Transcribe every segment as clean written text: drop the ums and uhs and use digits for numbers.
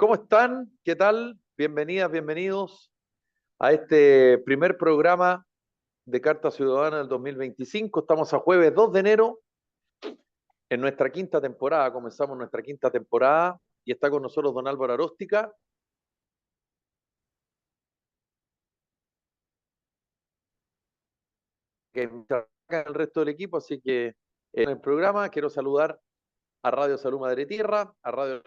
¿Cómo están? ¿Qué tal? Bienvenidas, bienvenidos a este primer programa de Carta Ciudadana del 2025. Estamos a jueves 2 de enero en nuestra quinta temporada. Comenzamos nuestra quinta temporada y está con nosotros don Álvaro Aróstica, que está acá el resto del equipo. Así que en el programa quiero saludar a Radio Salud Madre Tierra, a Radio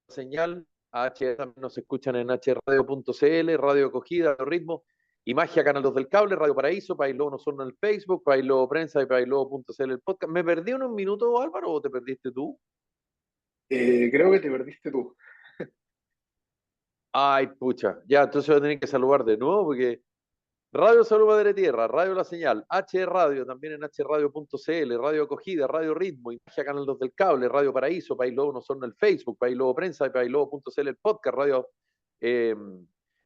Señal, a H, también nos escuchan en hradio.cl, Radio Acogida, Radio Ritmo y Magia Canal 2 del Cable, Radio Paraíso, País Lobo Nosotros en el Facebook, País Lobo Prensa y paislobo.cl el podcast. ¿Me perdí unos minutos, Álvaro, o te perdiste tú? Creo que te perdiste tú. Ay, pucha, ya, entonces voy a tener que saludar de nuevo porque Radio Salud Madre Tierra, Radio La Señal, H Radio, también en hradio.cl, Radio Acogida, Radio Ritmo y Magia Canal 2 del Cable, Radio Paraíso, País Lobo Nosotros en el Facebook, País Lobo Prensa y paislobo.cl el podcast, Radio eh,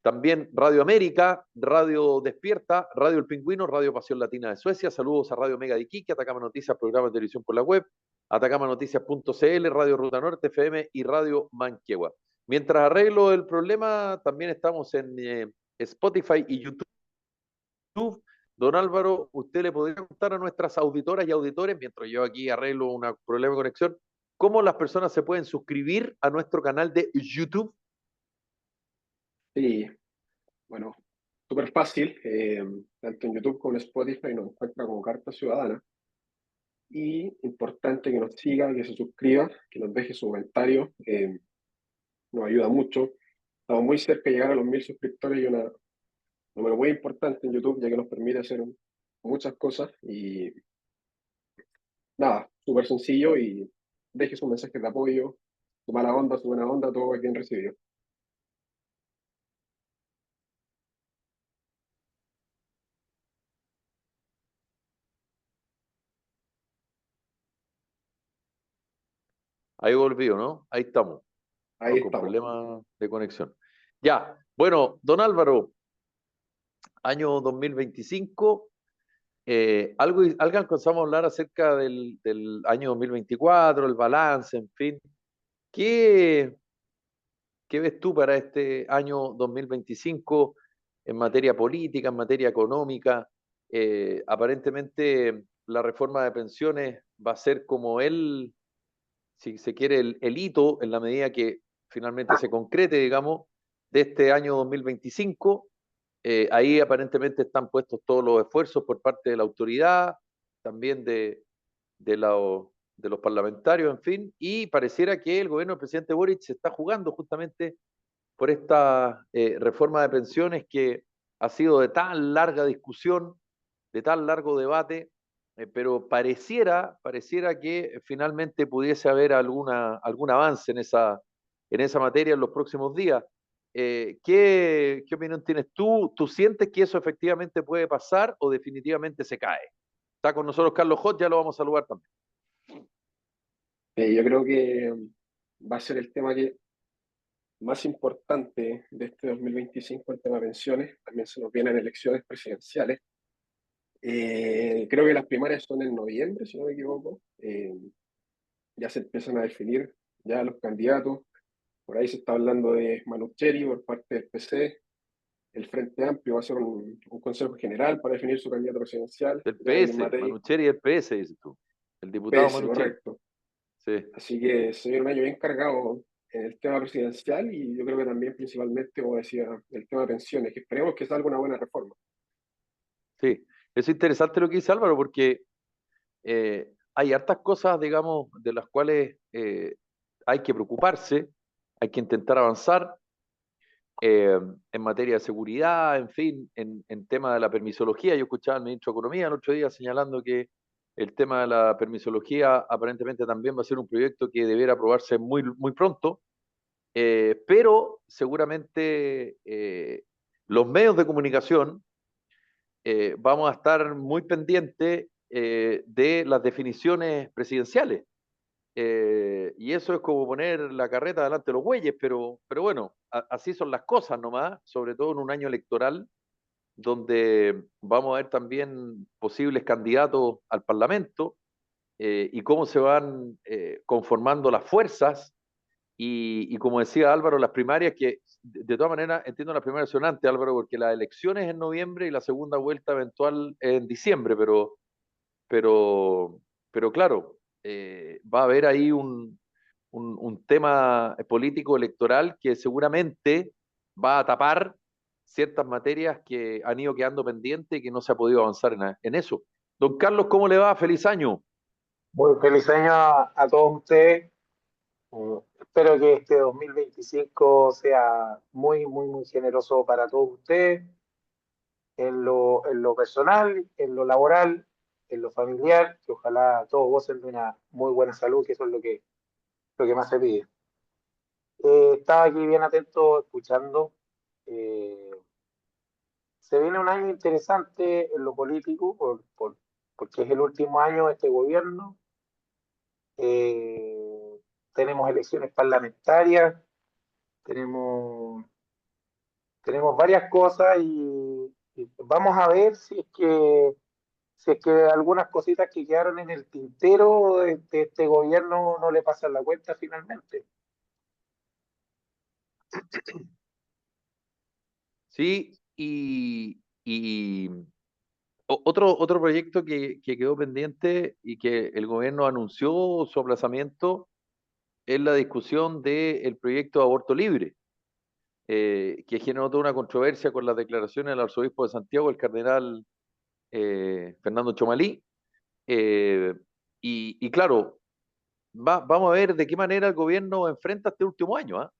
también Radio América, Radio Despierta, Radio El Pingüino, Radio Pasión Latina de Suecia. Saludos a Radio Mega de Iquique, Atacama Noticias, programa de televisión por la web, atacamanoticias.cl, Radio Ruta Norte FM y Radio Manquehue. Mientras arreglo el problema, también estamos en Spotify y YouTube. Don Álvaro, ¿usted le podría contar a nuestras auditoras y auditores, mientras yo aquí arreglo un problema de conexión, cómo las personas se pueden suscribir a nuestro canal de YouTube? Sí, bueno, súper fácil. Tanto en YouTube como en Spotify nos encuentra como Carta Ciudadana. Y importante que nos siga, que se suscriba, que nos deje su comentario. Nos ayuda mucho. Estamos muy cerca de llegar a los 1000 suscriptores y un número muy importante en YouTube, ya que nos permite hacer muchas cosas. Y nada, súper sencillo y deje sus mensajes de apoyo, su mala onda, su buena onda, todo es bien recibido. Ahí volvió, ¿no? Ahí estamos. Ahí No, con estamos. problemas de conexión. Ya, bueno, don Álvaro, año 2025, algo alcanzamos a hablar acerca del año 2024, el balance, en fin. ¿Qué, ¿Qué ves tú para este año 2025 en materia política, en materia económica? Aparentemente la reforma de pensiones va a ser como si se quiere, el hito en la medida que finalmente se concrete, digamos, de este año 2025. Ahí aparentemente están puestos todos los esfuerzos por parte de la autoridad, también de los parlamentarios, en fin, y pareciera que el gobierno del presidente Boric se está jugando justamente por esta reforma de pensiones que ha sido de tan larga discusión, de tan largo debate, pero pareciera que finalmente pudiese haber algún avance en esa materia en los próximos días. ¿Qué opinión tienes tú? ¿Tú sientes que eso efectivamente puede pasar o definitivamente se cae? Está con nosotros Carlos Hot, ya lo vamos a saludar también. Yo creo que va a ser el tema que más importante de este 2025, el tema de pensiones. También se nos vienen elecciones presidenciales. Creo que las primarias son en noviembre, si no me equivoco. Ya se empiezan a definir ya los candidatos. Por ahí se está hablando de Manucheri por parte del PC. El Frente Amplio va a hacer un consejo general para definir su candidato presidencial. El Ya Denis PS, Matei, Manucheri el PS, dices tú. El diputado PS, Manucheri. correcto. Sí. Así que se viene un año bien cargado en el tema presidencial y yo creo que también principalmente, como decía, el tema de pensiones, que esperemos que salga una buena reforma. Sí, es interesante lo que dice Álvaro, porque hay hartas cosas, digamos, de las cuales hay que preocuparse, hay que intentar avanzar en materia de seguridad, en fin, en tema de la permisología. Yo escuchaba al ministro de Economía el otro día señalando que el tema de la permisología aparentemente también va a ser un proyecto que debiera aprobarse muy, muy pronto, pero seguramente los medios de comunicación vamos a estar muy pendientes de las definiciones presidenciales. Y eso es como poner la carreta delante de los bueyes, pero bueno, así son las cosas nomás, sobre todo en un año electoral donde vamos a ver también posibles candidatos al Parlamento y cómo se van conformando las fuerzas y como decía Álvaro, las primarias, que de todas maneras entiendo las primarias son antes, Álvaro, porque las elecciones en noviembre y la segunda vuelta eventual en diciembre, pero, pero claro, va a haber ahí un tema político electoral que seguramente va a tapar ciertas materias que han ido quedando pendientes y que no se ha podido avanzar en eso. Don Carlos, ¿cómo le va? Feliz año. Muy feliz año a todos ustedes. Espero que este 2025 sea muy generoso para todos ustedes, en lo personal, en lo laboral, en lo familiar, que ojalá todos gocen de una muy buena salud, que eso es lo que más se pide. Estaba aquí bien atento escuchando. eh, Se viene un año interesante en lo político, porque es el último año de este gobierno. Eh, Tenemos elecciones parlamentarias, tenemos, tenemos varias cosas y vamos a ver si es que algunas cositas que quedaron en el tintero de este gobierno no le pasan la cuenta finalmente. Sí, y otro proyecto que quedó pendiente y que el gobierno anunció su aplazamiento es la discusión del proyecto de aborto libre, que generó toda una controversia con las declaraciones del arzobispo de Santiago, el cardenal Fernando Chomalí. Eh, y claro, vamos a ver de qué manera el gobierno enfrenta este último año, ¿ah?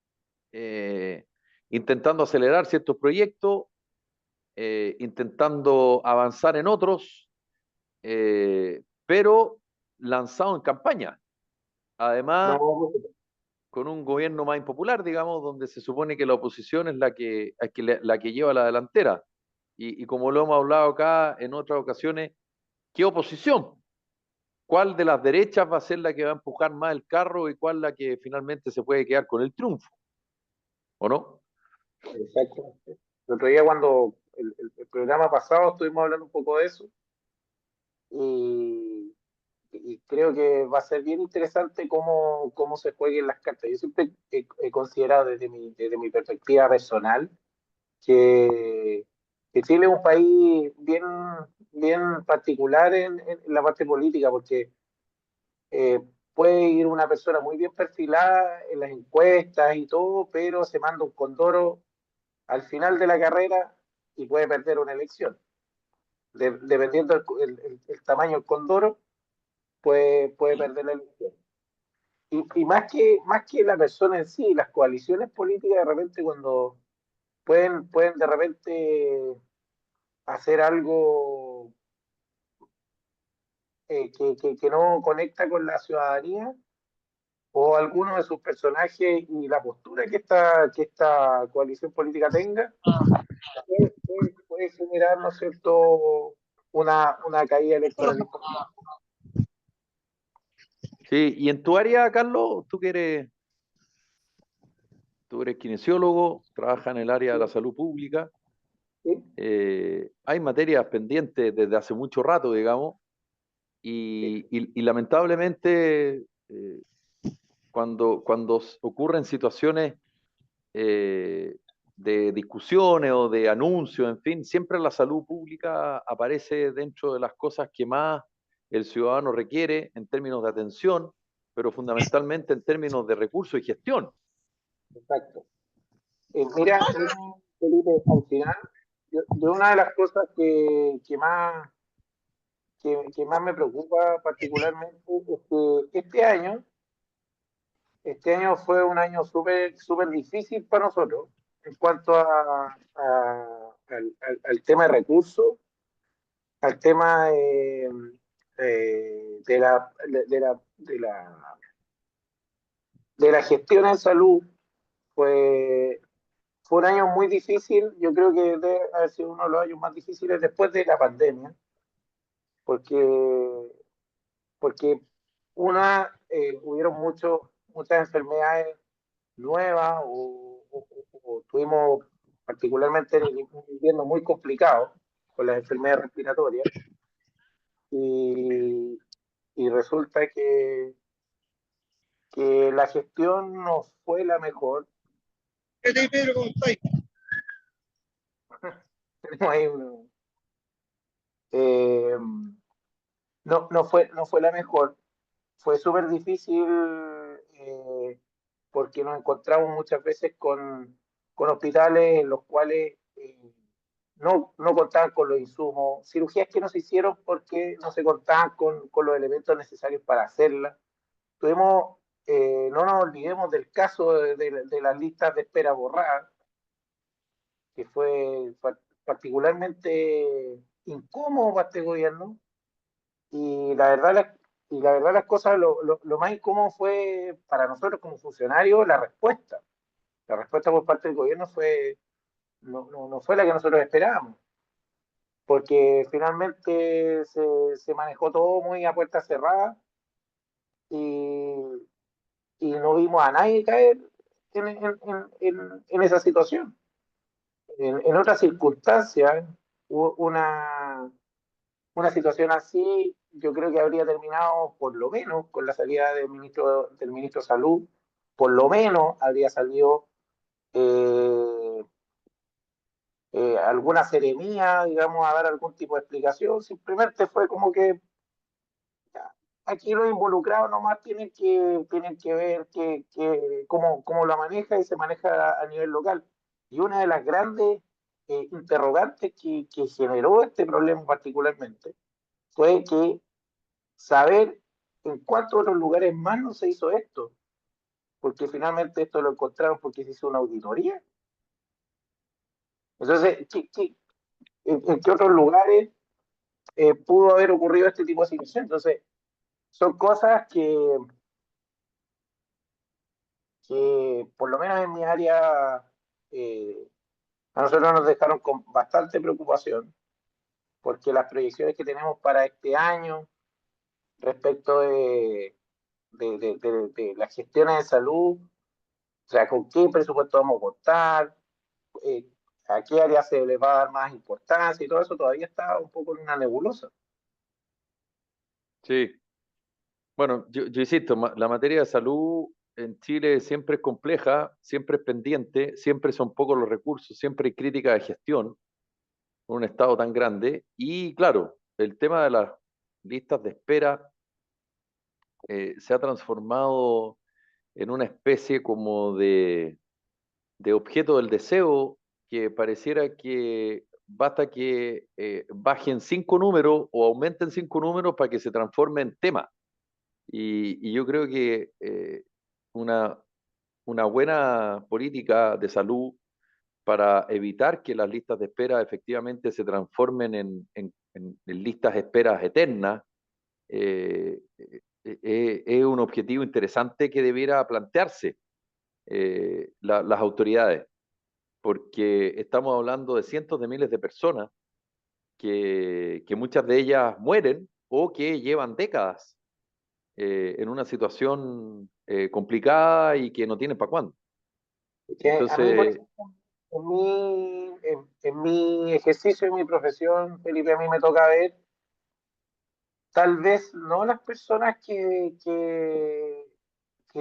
Eh, Intentando acelerar ciertos proyectos, intentando avanzar en otros, pero lanzado en campaña. Además, No, con un gobierno más impopular, digamos, donde se supone que la oposición es la que lleva la delantera. Y como lo hemos hablado acá en otras ocasiones, ¿qué oposición? ¿Cuál de las derechas va a ser la que va a empujar más el carro y cuál la que finalmente se puede quedar con el triunfo? ¿O no? exacto. El otro día cuando el programa pasado estuvimos hablando un poco de eso y, y creo que va a ser bien interesante cómo se jueguen las cartas. Yo siempre he considerado desde mi perspectiva personal que, que Chile es un país bien particular en la parte política, porque eh, puede ir una persona muy bien perfilada en las encuestas y todo, pero se manda un condoro al final de la carrera y puede perder una elección. Dependiendo el tamaño del condoro, puede perder la elección. Y más que la persona en sí, las coaliciones políticas de repente cuando pueden de repente hacer algo que no conecta con la ciudadanía o alguno de sus personajes y la postura que esta coalición política tenga, puede generar, ¿no es cierto?, una caída electoral importante. Sí, y en tu área, Carlos, tú eres kinesiólogo, trabajas en el área de la salud pública, ¿Sí? hay materias pendientes desde hace mucho rato, digamos, y lamentablemente cuando ocurren situaciones eh, de discusiones o de anuncios, en fin, siempre la salud pública aparece dentro de las cosas que más el ciudadano requiere en términos de atención, pero fundamentalmente en términos de recursos y gestión. Exacto. Mira, Felipe, al final, yo una de las cosas que más me preocupa particularmente es que este año fue un año súper difícil para nosotros en cuanto al tema de recursos, al tema de la gestión en salud. Fue, Fue un año muy difícil, yo creo que debe haber sido uno de los años más difíciles después de la pandemia, porque, porque hubieron muchas enfermedades nuevas o tuvimos particularmente un invierno muy complicado con las enfermedades respiratorias y, y resulta que la gestión no fue la mejor. ¿Qué te Pedro? ¿Cómo estáis? Tenemos ahí no fue la mejor. Fue súper difícil porque nos encontramos muchas veces con hospitales en los cuales no contaban con los insumos, cirugías que no se hicieron porque no se contaban con los elementos necesarios para hacerlas. Tuvimos, no nos olvidemos del caso de las listas de espera borradas, que fue particularmente incómodo para este gobierno. Y la verdad, las cosas, lo más incómodo fue para nosotros como funcionarios la respuesta. La respuesta por parte del gobierno no fue la que nosotros esperábamos, porque finalmente se manejó todo muy a puerta cerrada y, y no vimos a nadie caer en esa situación. En otras circunstancias, una situación así, yo creo que habría terminado por lo menos con la salida del ministro de Salud, por lo menos habría salido eh, alguna seremía, digamos, a dar algún tipo de explicación. Simplemente fue como que ya, aquí los involucrados nomás tienen que ver cómo lo maneja y se maneja a nivel local. Y una de las grandes interrogantes que generó este problema particularmente fue que saber en cuántos otros lugares más no se hizo esto, porque finalmente esto lo encontraron porque se hizo una auditoría. Entonces, en qué otros lugares pudo haber ocurrido este tipo de situación? Entonces, son cosas que por lo menos en mi área, eh, a nosotros nos dejaron con bastante preocupación, porque las proyecciones que tenemos para este año respecto de las gestiones de salud, o sea, con qué presupuesto vamos a contar, eh, a qué área se le va a dar más importancia y todo eso todavía está un poco en una nebulosa. Sí, bueno, yo insisto, la materia de salud en Chile siempre es compleja, siempre es pendiente, siempre son pocos los recursos, siempre hay crítica de gestión en un estado tan grande. Y claro, el tema de las listas de espera se ha transformado en una especie como de objeto del deseo que pareciera que basta que bajen 5 números o aumenten 5 números para que se transforme en tema. Y yo creo que una, una buena política de salud para evitar que las listas de espera efectivamente se transformen en listas de esperas eternas, es un objetivo interesante que debiera plantearse las autoridades, porque estamos hablando de cientos de miles de personas que muchas de ellas mueren o que llevan décadas en una situación complicada y que no tienen para cuándo. Que a mí, por Entonces, ejemplo, en mi ejercicio, en mi profesión, Felipe, a mí me toca ver, tal vez no las personas que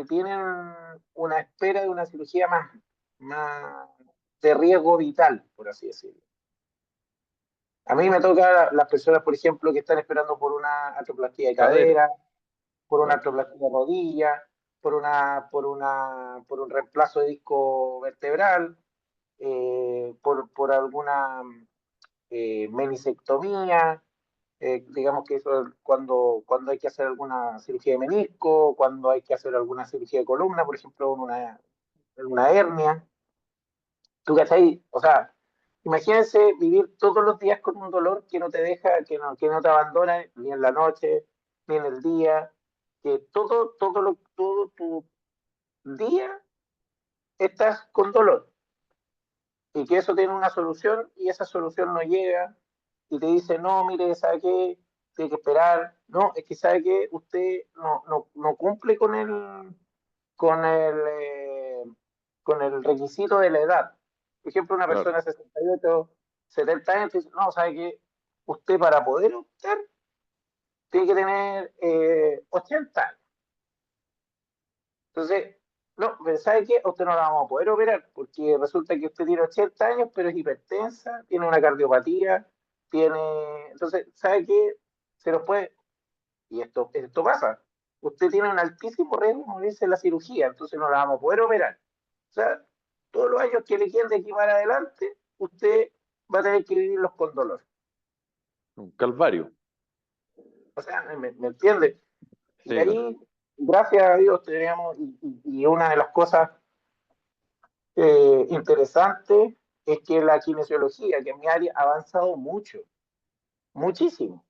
tienen una espera de una cirugía más de riesgo vital, por así decirlo. A mí me toca las personas, por ejemplo, que están esperando por una artroplastia de cadera, cadera, por una claro, artroplastia de rodilla, por un reemplazo de disco vertebral, por alguna menisectomía, digamos que eso es cuando hay que hacer alguna cirugía de menisco, cuando hay que hacer alguna cirugía de columna, por ejemplo, una hernia. ¿Tú cachai? O sea, imagínense vivir todos los días con un dolor que no te deja, que no te abandona ni en la noche, ni en el día, que todo tu día estás con dolor y que eso tiene una solución y esa solución no llega y te dice, no, mire, ¿sabe qué? Tiene que esperar. No, es que ¿sabe qué? Usted no cumple con el, eh, con el requisito de la edad. Por ejemplo, una claro, persona de 68, 70 años dice, no, ¿sabe qué? Usted para poder optar tiene que tener 80 años. Entonces, no, pero ¿sabe qué? A usted no la vamos a poder operar porque resulta que usted tiene 80 años, pero es hipertensa, tiene una cardiopatía, tiene... Entonces, ¿sabe qué? Se nos puede... Y esto pasa. Usted tiene un altísimo riesgo de morirse en la cirugía, entonces no la vamos a poder operar. O sea, todos los años que le queden de aquí para adelante, usted va a tener que vivirlos con dolor. Un calvario. O sea, ¿me entiende? Y Sí, ahí, gracias a Dios, tenemos, y una de las cosas interesantes es que la kinesiología, que en mi área, ha avanzado mucho, muchísimo.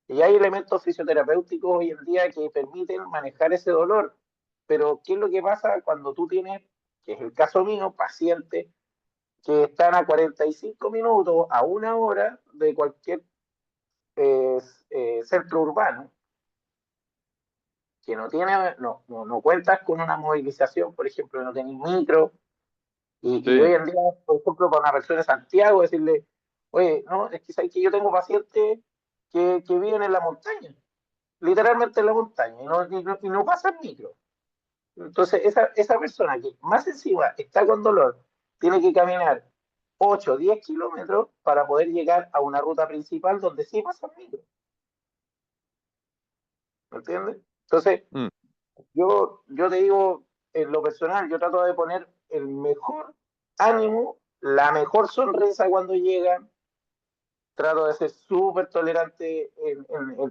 Y hay elementos fisioterapéuticos hoy en día que permiten manejar ese dolor. Pero, ¿qué es lo que pasa cuando tú tienes, que es el caso mío, pacientes que están a 45 minutos, a una hora de cualquier eh, centro urbano, que no cuentas con una movilización, por ejemplo, no tenés micro, y hoy sí, en día, por ejemplo, para una persona de Santiago, decirle, oye, no, es que sabes que yo tengo pacientes que viven en la montaña, literalmente en la montaña, y no pasan micro. Entonces, esa persona que más encima está con dolor, tiene que caminar 8 o 10 kilómetros para poder llegar a una ruta principal donde sí pasan micro. ¿Me entiendes? Entonces, mm, yo te digo, en lo personal, yo trato de poner el mejor ánimo, la mejor sonrisa cuando llegan, trato de ser súper tolerante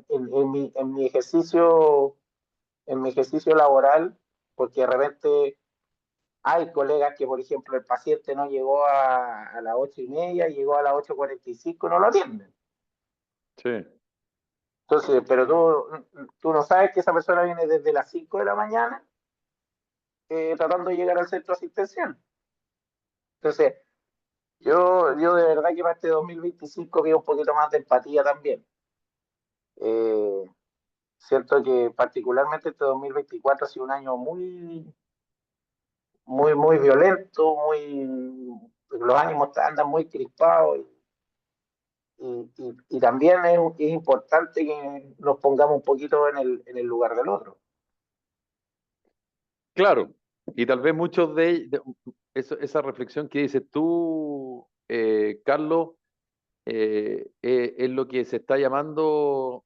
en mi ejercicio laboral, porque de repente hay colegas que, por ejemplo, el paciente no llegó a las 8:30, llegó a las 8:45, no lo atienden. sí. Entonces, pero tú no sabes que esa persona viene desde las 5 de la mañana tratando de llegar al centro asistencial. Entonces, yo de verdad que para este 2025 veo un poquito más de empatía también. Eh, Siento que particularmente este 2024 ha sido un año muy, muy, muy violento, los ánimos andan muy crispados y también es importante que nos pongamos un poquito en el lugar del otro. Claro. Y tal vez muchos esa reflexión que dices tú, Carlos, es lo que se está llamando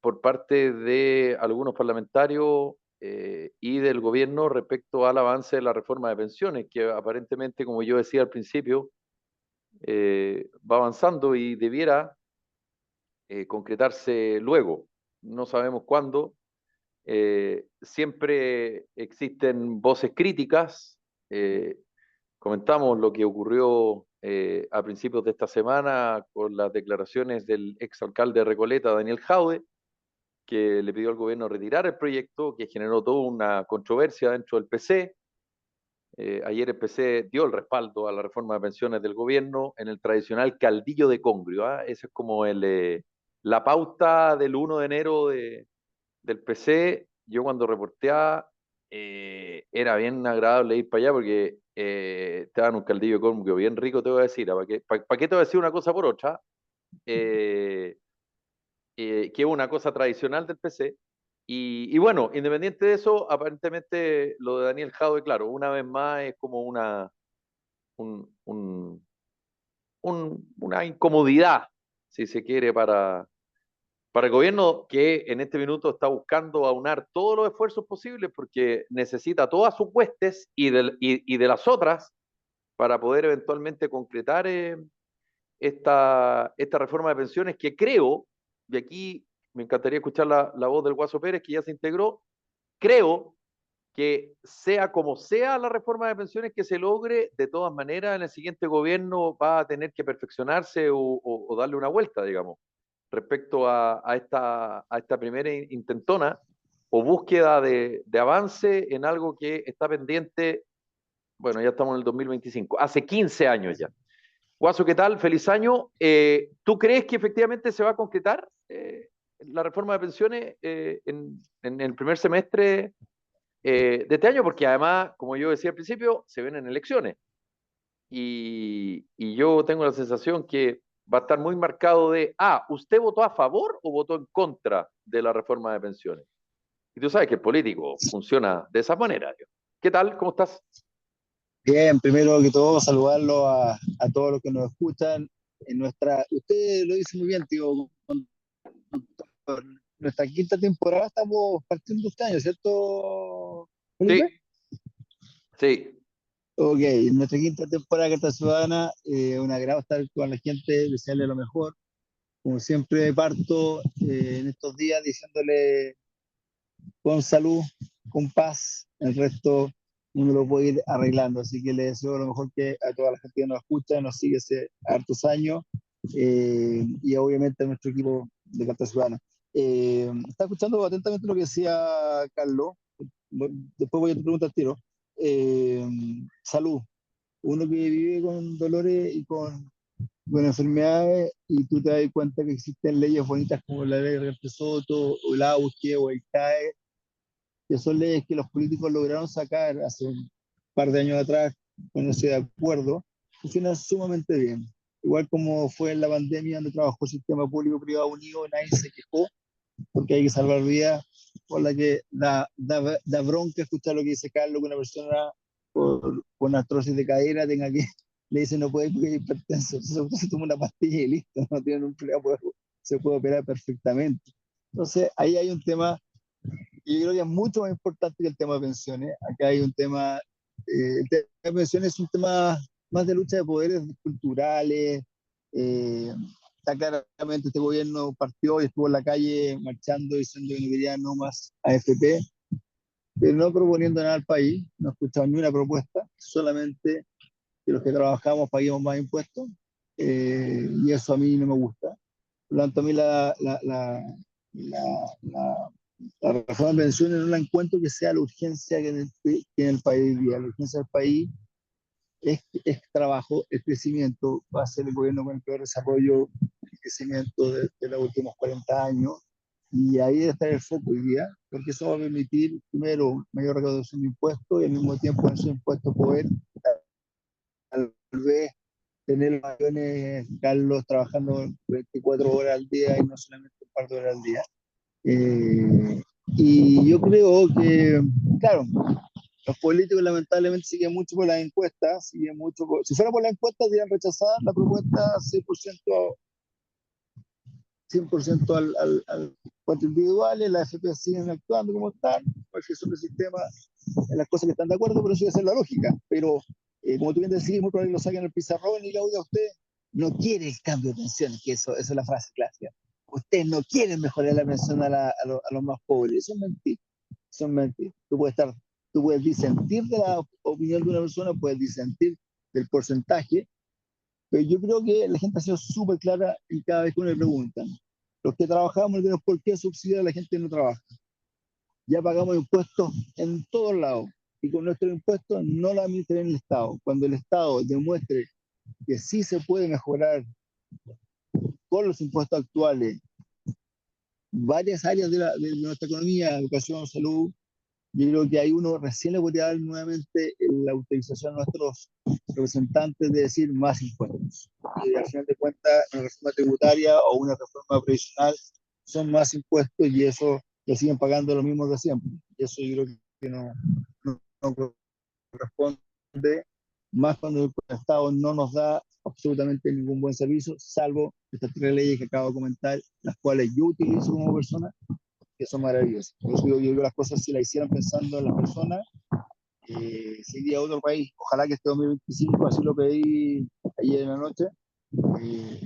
por parte de algunos parlamentarios y del gobierno respecto al avance de la reforma de pensiones, que aparentemente, como yo decía al principio, va avanzando y debiera concretarse luego. No sabemos cuándo. Siempre existen voces críticas. Comentamos lo que ocurrió a principios de esta semana con las declaraciones del exalcalde de Recoleta, Daniel Jaude, que le pidió al gobierno retirar el proyecto, que generó toda una controversia dentro del PC. Ayer el PC dio el respaldo a la reforma de pensiones del gobierno en el tradicional caldillo de Congrio. ¿Ah? Esa es como la pauta del 1 de enero del PC. Yo cuando reporteaba era bien agradable ir para allá porque te dan un caldillo de Congrio bien rico, te voy a decir. ¿Para qué te voy a decir una cosa por otra? Eh, que es una cosa tradicional del PC. Y bueno, independiente de eso, aparentemente lo de Daniel Jadwe, claro, una vez más es como un, un, una incomodidad, si se quiere, para el gobierno que en este minuto está buscando aunar todos los esfuerzos posibles porque necesita todas sus huestes y de las otras para poder eventualmente concretar esta reforma de pensiones que creo, y aquí me encantaría escuchar la voz del Guaso Pérez, que ya se integró, creo que sea como sea la reforma de pensiones que se logre, de todas maneras en el siguiente gobierno va a tener que perfeccionarse o darle una vuelta, digamos, respecto a esta primera intentona o búsqueda de avance en algo que está pendiente, bueno, ya estamos en el 2025, hace 15 años ya. Guaso, ¿qué tal? Feliz año. ¿Tú crees que efectivamente se va a concretar la reforma de pensiones en el primer semestre de este año? Porque además, como yo decía al principio, se vienen elecciones. Y yo tengo la sensación que va a estar muy marcado ¿usted votó a favor o votó en contra de la reforma de pensiones? Y tú sabes que el político funciona de esa manera. ¿Qué tal? ¿Cómo estás? Bien, primero que todo, saludarlo a todos los que nos escuchan. Usted lo dice muy bien, tío, con nuestra quinta temporada estamos partiendo este año, ¿cierto, Sí, Felipe? sí. Ok, en nuestra quinta temporada de Carta Ciudadana, un agrado estar con la gente, desearle lo mejor. Como siempre, parto en estos días diciéndole con salud, con paz, el resto uno lo puede ir arreglando. Así que le deseo lo mejor que a toda la gente que nos escucha, nos sigue hace hartos años y obviamente a nuestro equipo de Carta Ciudadana. Está escuchando atentamente lo que decía Carlos, después voy a tu pregunta al tiro. Eh, Salud, uno que vive con dolores y con enfermedades y tú te das cuenta que existen leyes bonitas como la ley de Soto o el AUGE o el CAE, que son leyes que los políticos lograron sacar hace un par de años atrás, ponerse de acuerdo, funcionan sumamente bien. Igual como fue en la pandemia donde trabajó el sistema público-privado unido, nadie se quejó porque hay que salvar vidas, por la que da bronca escuchar lo que dice Carlos, que una persona con artrosis de cadera tenga que, le dice no puede ir porque es hipertenso, entonces se toma una pastilla y listo, no tiene un problema, se puede operar perfectamente. Entonces ahí hay un tema y yo creo que es mucho más importante que el tema de pensiones. Acá hay un tema, el tema de pensiones es un tema más de lucha de poderes culturales. eh, Está claramente este gobierno partió y estuvo en la calle marchando diciendo que no quería no más AFP, pero no proponiendo nada al país, no he escuchado ni una propuesta, solamente que los que trabajamos paguemos más impuestos, y eso a mí no me gusta. Por lo tanto, a mí la, la, la reforma de pensiones no la encuentro que sea la urgencia que en el país hoy día. La urgencia del país es trabajo, es crecimiento, va a ser el gobierno con el peor desarrollo y crecimiento de los últimos 40 años. Y ahí debe estar el foco hoy día, porque eso va a permitir, primero, mayor recaudación de impuestos y al mismo tiempo en esos impuestos poder, tal vez, tener los aviones, Carlos, trabajando 24 horas al día y no solamente un par de horas al día. Y yo creo que, claro, los políticos lamentablemente siguen mucho por las encuestas, siguen mucho si fuera por las encuestas, dirían rechazar la propuesta 100% al cuatro individuales, las FP siguen actuando como están, porque son el sistema, en las cosas que están de acuerdo, pero eso debe ser la lógica. Pero, como tú bien decís, muy probable que lo saquen el pizarrón y la oiga usted no quiere el cambio de pensiones, que eso es la frase clásica. Ustedes no quieren mejorar la pensión a los más pobres. Eso es mentira. Eso es mentira. Tú puedes disentir de la opinión de una persona, puedes disentir del porcentaje, pero yo creo que la gente ha sido súper clara y cada vez que uno le preguntan. Los que trabajamos no tenemos por qué subsidiar a la gente que no trabaja. Ya pagamos impuestos en todos lados y con nuestros impuestos no la administra en el Estado. Cuando el Estado demuestre que sí se puede mejorar con los impuestos actuales varias áreas de nuestra economía, educación, salud, yo creo que ahí uno recién le podría dar nuevamente la autorización a nuestros representantes de decir más impuestos. Y al final de cuentas, una reforma tributaria o una reforma previsional son más impuestos y eso lo siguen pagando los mismos de siempre. Y eso yo creo que no corresponde, más cuando el Estado no nos da absolutamente ningún buen servicio, salvo estas tres leyes que acabo de comentar, las cuales yo utilizo como persona, que son maravillosas. Por eso yo digo que las cosas, si las hicieran pensando en las personas, sería otro país. Ojalá que este 2025, así lo pedí ayer en la noche, eh,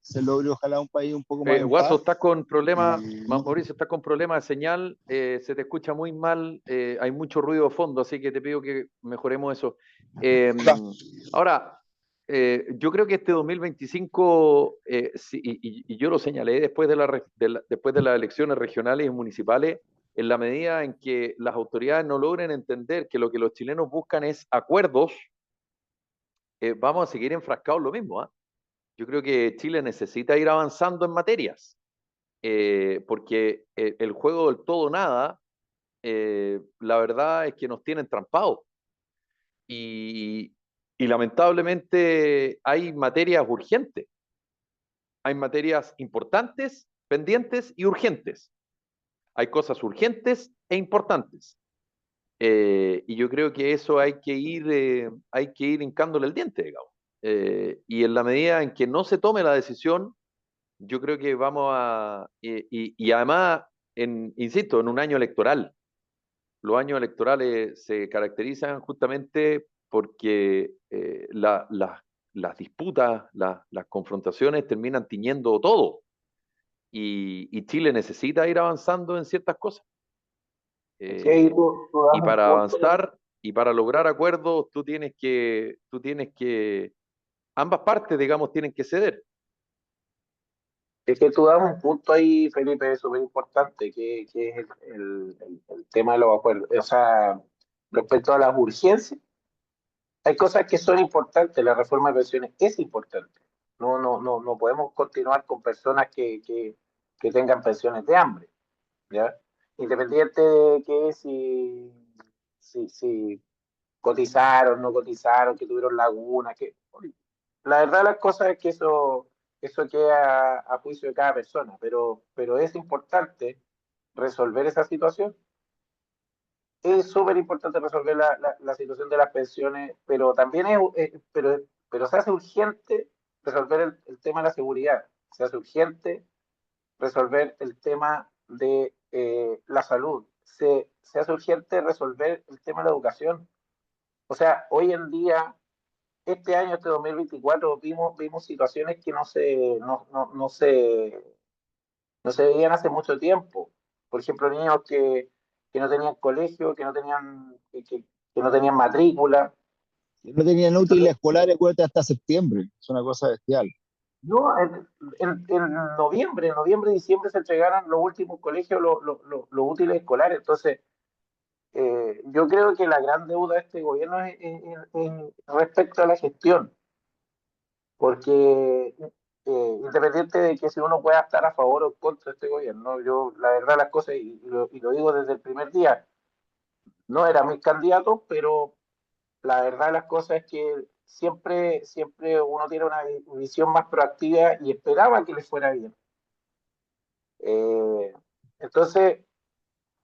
se logre ojalá un país un poco más en Guaso, paz. estás con problemas, No, Mauricio, estás con problemas de señal, se te escucha muy mal, hay mucho ruido de fondo, así que te pido que mejoremos eso. Ahora, yo creo que este 2025, y yo lo señalé después después de las elecciones regionales y municipales, en la medida en que las autoridades no logren entender que lo que los chilenos buscan es acuerdos, vamos a seguir enfrascados en lo mismo, ¿ah? Yo creo que Chile necesita ir avanzando en materias, porque el juego del todo nada, la verdad es que nos tienen trampados. Y, y lamentablemente hay materias urgentes, hay materias importantes, pendientes y urgentes. Hay cosas urgentes e importantes. Y yo creo que eso hay que ir hincándole el diente, digamos. Y en la medida en que no se tome la decisión, yo creo que vamos a... y además, insisto, en un año electoral. Los años electorales se caracterizan justamente porque las disputas, las confrontaciones terminan tiñendo todo. Y Chile necesita ir avanzando en ciertas cosas. Sí, ahí tú das Y un para punto. avanzar y para lograr acuerdos, ambas partes, digamos, tienen que ceder. Es que tú das un punto ahí, Felipe, súper importante, que es el tema de los acuerdos. O sea, respecto a las urgencias, hay cosas que son importantes. La reforma de pensiones es importante. No podemos continuar con personas que tengan pensiones de hambre, ¿ya? Independiente de que si cotizaron, no cotizaron, que tuvieron lagunas, que la verdad las cosas es que eso queda a juicio de cada persona, pero es importante resolver esa situación. Es súper importante resolver la situación de las pensiones, pero también pero se hace urgente resolver el tema de la seguridad, se hace urgente resolver el tema de la salud, se hace urgente resolver el tema de la educación. O sea, hoy en día este año, este 2024, vimos situaciones que no se veían hace mucho tiempo. Por ejemplo, niños que no tenían colegio, que no tenían matrícula. No tenían útiles escolares, acuérdate, hasta septiembre. Es una cosa bestial. No, en noviembre, diciembre se entregaron los últimos colegios, los útiles escolares. Entonces, yo creo que la gran deuda de este gobierno es respecto a la gestión. Porque independiente de que si uno pueda estar a favor o contra este gobierno, yo la verdad las cosas, y lo digo desde el primer día, no era mi candidato, pero la verdad las cosas es que siempre uno tiene una visión más proactiva y esperaba que le fuera bien. Eh, entonces,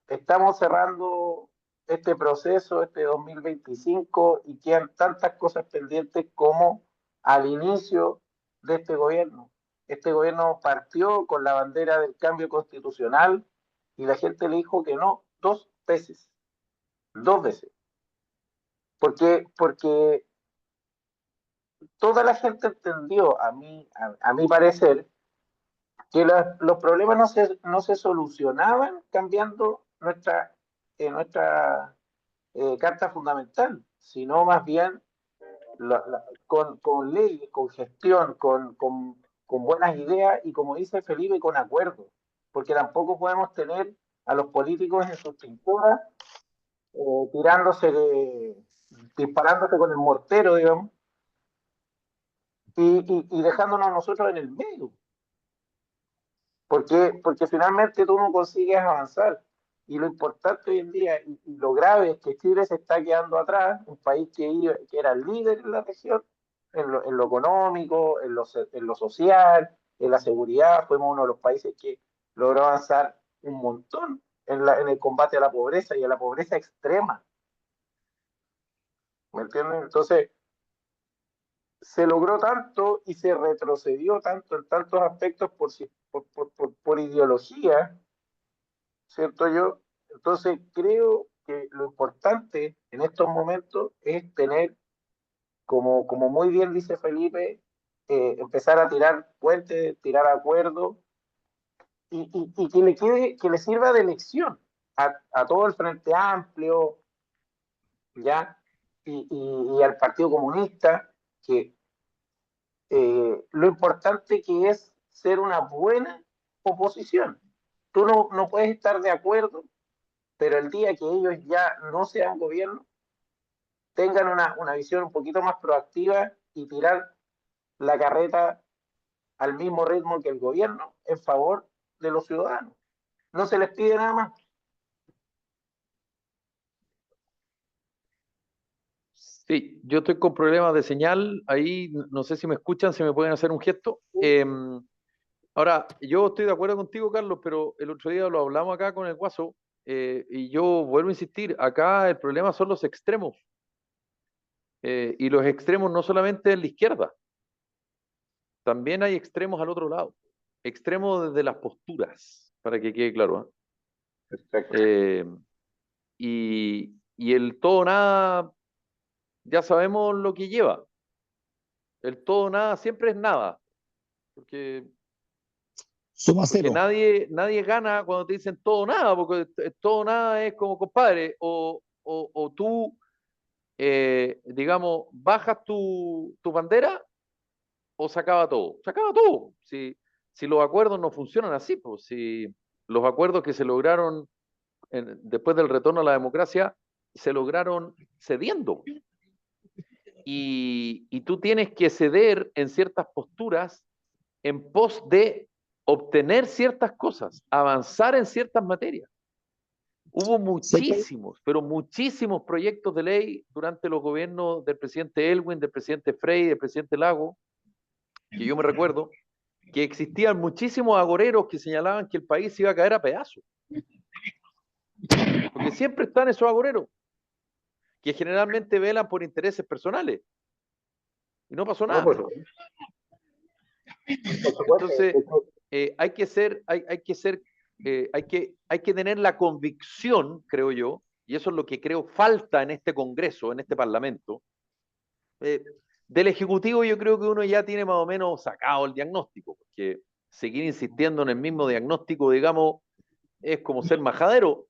estamos cerrando este proceso, este 2025, y quedan tantas cosas pendientes como al inicio de este gobierno. Este gobierno partió con la bandera del cambio constitucional y la gente le dijo que no 2 veces, 2 veces. Porque toda la gente entendió, a mi parecer, que los problemas no se solucionaban cambiando nuestra carta fundamental, sino más bien con leyes, con gestión, con buenas ideas y, como dice Felipe, con acuerdos, porque tampoco podemos tener a los políticos en sus trincheras disparándose con el mortero, digamos, y dejándonos nosotros en el medio. Porque finalmente tú no consigues avanzar. Y lo importante hoy en día, y lo grave, es que Chile se está quedando atrás, un país que era líder en la región, en lo económico, en lo social, en la seguridad. Fuimos uno de los países que logró avanzar un montón en el combate a la pobreza y a la pobreza extrema. ¿Me entienden? Entonces, se logró tanto y se retrocedió tanto en tantos aspectos por ideología, ¿cierto yo? Entonces creo que lo importante en estos momentos es tener, como muy bien dice Felipe, empezar a tirar puentes, tirar acuerdos y que le sirva de lección a todo el Frente Amplio, ¿ya? Y al Partido Comunista, que lo importante que es ser una buena oposición. Tú no puedes estar de acuerdo, pero el día que ellos ya no sean gobierno, tengan una visión un poquito más proactiva y tirar la carreta al mismo ritmo que el gobierno en favor de los ciudadanos. No se les pide nada más. Sí, yo estoy con problemas de señal. Ahí no sé si me escuchan, si me pueden hacer un gesto. Ahora, yo estoy de acuerdo contigo, Carlos, pero el otro día lo hablamos acá con el Guaso, y yo vuelvo a insistir, acá el problema son los extremos, y los extremos no solamente en la izquierda, también hay extremos al otro lado, extremos desde las posturas, para que quede claro, Perfecto. y el todo o nada, ya sabemos lo que lleva, el todo o nada siempre es nada, porque Suma Porque cero. nadie gana cuando te dicen todo o nada, porque todo o nada es como, compadre, o tú, digamos, bajas tu bandera o se acaba todo. Se acaba todo. Si los acuerdos no funcionan así, pues si los acuerdos que se lograron después del retorno a la democracia se lograron cediendo. Y tú tienes que ceder en ciertas posturas en pos de obtener ciertas cosas, avanzar en ciertas materias. Hubo Sé que muchísimos, pero muchísimos proyectos de ley durante los gobiernos del presidente Elwin, del presidente Frey, del presidente Lago, que yo me recuerdo, que existían muchísimos agoreros que señalaban que el país iba a caer a pedazos. Porque siempre están esos agoreros, que generalmente velan por intereses personales. Y no pasó No, nada. pues, por supuesto, Entonces, hay que tener la convicción, creo yo, y eso es lo que creo falta en este Congreso, en este Parlamento. Del Ejecutivo yo creo que uno ya tiene más o menos sacado el diagnóstico, porque seguir insistiendo en el mismo diagnóstico, digamos, es como ser majadero.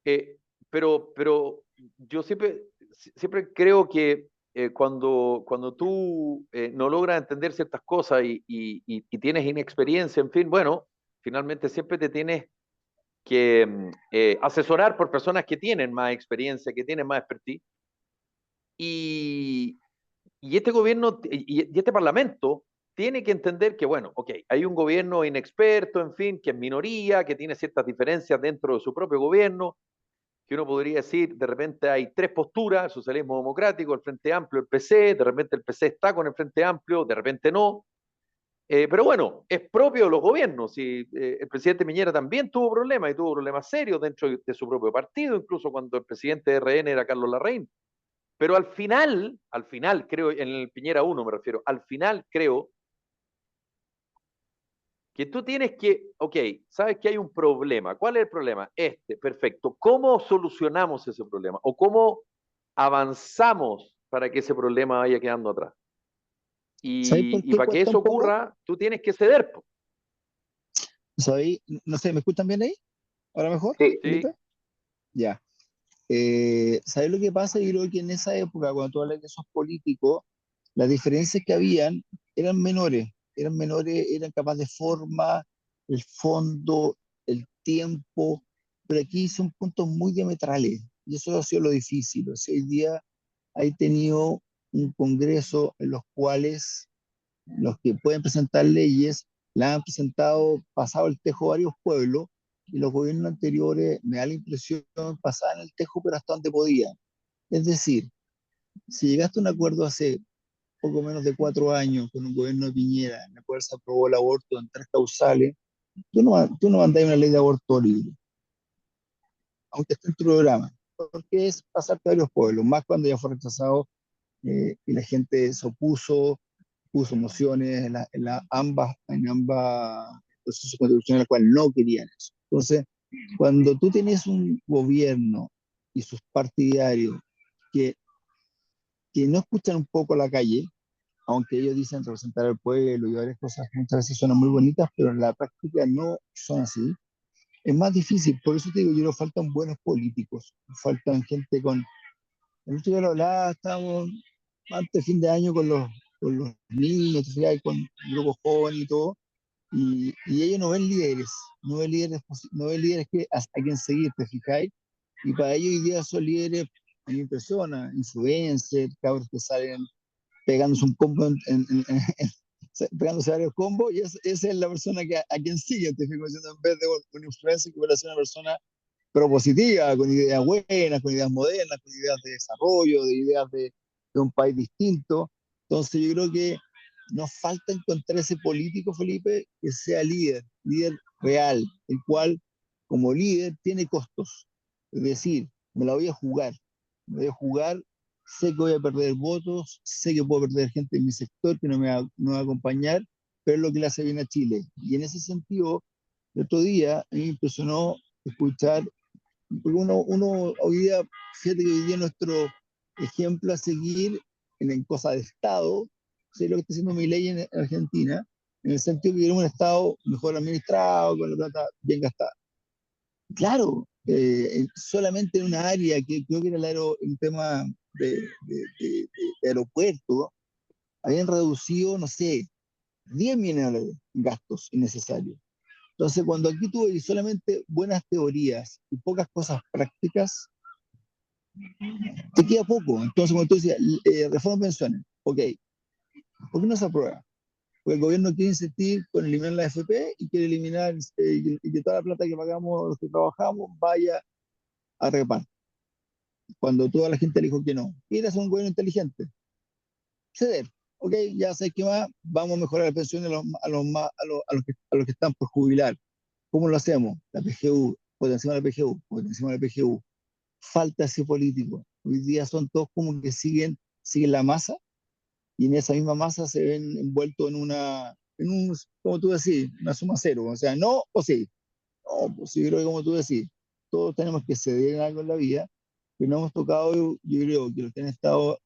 Eh, pero yo siempre creo que cuando tú no logras entender ciertas cosas y tienes inexperiencia, en fin, bueno, finalmente siempre te tienes que asesorar por personas que tienen más experiencia, que tienen más expertise. Y, y este gobierno y este parlamento tiene que entender que, bueno, ok, hay un gobierno inexperto, en fin, que es minoría, que tiene ciertas diferencias dentro de su propio gobierno, que uno podría decir, de repente hay tres posturas, el socialismo democrático, el Frente Amplio, el PC, de repente el PC está con el Frente Amplio, de repente no. Pero bueno, es propio de los gobiernos. Y, el presidente Piñera también tuvo problemas y tuvo problemas serios dentro de su propio partido, incluso cuando el presidente de RN era Carlos Larraín. Pero al final, creo, en el Piñera 1 me refiero, al final creo que tú tienes que, ok, sabes que hay un problema. ¿Cuál es el problema? Perfecto. ¿Cómo solucionamos ese problema? ¿O cómo avanzamos para que ese problema vaya quedando atrás? ¿sabéis por Y qué para que cuesta eso un poco? ocurra, tú tienes que ceder. ¿Sabéis? No sé, ¿me escuchan bien ahí? ¿Ahora mejor, sí, ¿Sí? Felipe? Ya. ¿Sabes lo que pasa? Yo creo que en esa época, cuando tú hablas de esos políticos, las diferencias que habían eran menores, eran capaz de forma, el fondo, el tiempo, pero aquí son puntos muy diametrales y eso ha sido lo difícil. O sea, hoy día hay tenido un congreso en los cuales los que pueden presentar leyes la han presentado pasado el tejo varios pueblos y los gobiernos anteriores, me da la impresión, pasaban el tejo pero hasta donde podían. Es decir, si llegaste a un acuerdo hace poco menos de 4 años con un gobierno de Piñera en el cual se aprobó el aborto en 3 causales, tú no mandas una ley de aborto libre, aunque esté en tu programa, porque es pasarte a varios pueblos, más cuando ya fue rechazado y la gente se opuso, puso mociones en ambas procesos constitucionales en el cual no querían eso. Entonces, cuando tú tienes un gobierno y sus partidarios que, que no escuchan un poco la calle, aunque ellos dicen representar al pueblo y varias cosas que muchas veces suenan muy bonitas, pero en la práctica no son así, es más difícil. Por eso te digo, yo, nos faltan buenos políticos, nos faltan gente con... El otro día lo hablaba, estábamos antes de fin de año con los niños, con grupos jóvenes y todo, y ellos no ven líderes, no ven líderes a quien seguir, ¿te fijáis? Y para ellos hoy día son líderes, a mi persona, influencers, cabros que salen pegándose un combo pegándose varios combos, y esa es la persona a quien sigue, te fijo, diciendo, en vez de un influencer que puede ser una persona propositiva, con ideas buenas, con ideas modernas, con ideas de desarrollo, de ideas de un país distinto. Entonces yo creo que nos falta encontrar ese político, Felipe, que sea líder real, el cual como líder tiene costos. Es decir, me la voy a jugar, sé que voy a perder votos, sé que puedo perder gente en mi sector que no me va a acompañar, pero es lo que le hace bien a Chile. Y en ese sentido, el otro día a mí me impresionó escuchar, porque uno hoy día, fíjate que hoy día nuestro ejemplo a seguir en cosas de Estado, sé lo que está haciendo mi ley en Argentina, en el sentido que queremos un Estado mejor administrado, con la plata bien gastada. Claro, solamente en una área que creo que era un tema de aeropuerto, habían reducido, no sé, 10 millones de gastos innecesarios. Entonces, cuando aquí tuve solamente buenas teorías y pocas cosas prácticas, te queda poco. Entonces, como tú decías, reforma de pensiones, ok, ¿por qué no se aprueba? Porque el gobierno quiere insistir con eliminar la AFP y quiere eliminar y que toda la plata que pagamos los que trabajamos vaya a reparto. Cuando toda la gente le dijo que no. Quiere hacer un gobierno inteligente. Ceder. Ok, ya sé que más, vamos a mejorar las pensiones a los que están por jubilar. ¿Cómo lo hacemos? La PGU, potenciamos la PGU. Falta ese político. Hoy día son todos como que siguen la masa y en esa misma masa se ven envueltos como tú decís, una suma cero. O sea, no o sí. No, pues sí, creo que como tú decís, todos tenemos que ceder en algo en la vida, pero no hemos tocado, yo creo que los que han estado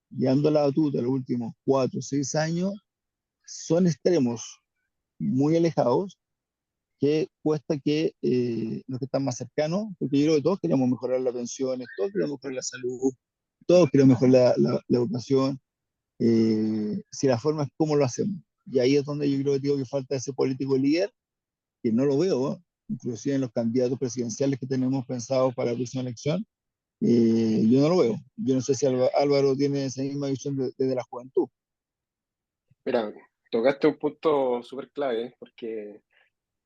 llevando la batuta los últimos 4 o 6 años son extremos muy alejados que cuesta que los que están más cercanos, porque yo creo que todos queremos mejorar las pensiones, todos queremos mejorar la salud, todos queremos mejorar la educación, si la forma es cómo lo hacemos. Y ahí es donde yo creo que digo que falta ese político líder, que no lo veo, ¿eh? Inclusive en los candidatos presidenciales que tenemos pensados para la próxima elección, yo no lo veo. Yo no sé si Álvaro tiene esa misma visión desde la juventud. Mira, tocaste un punto súper clave, porque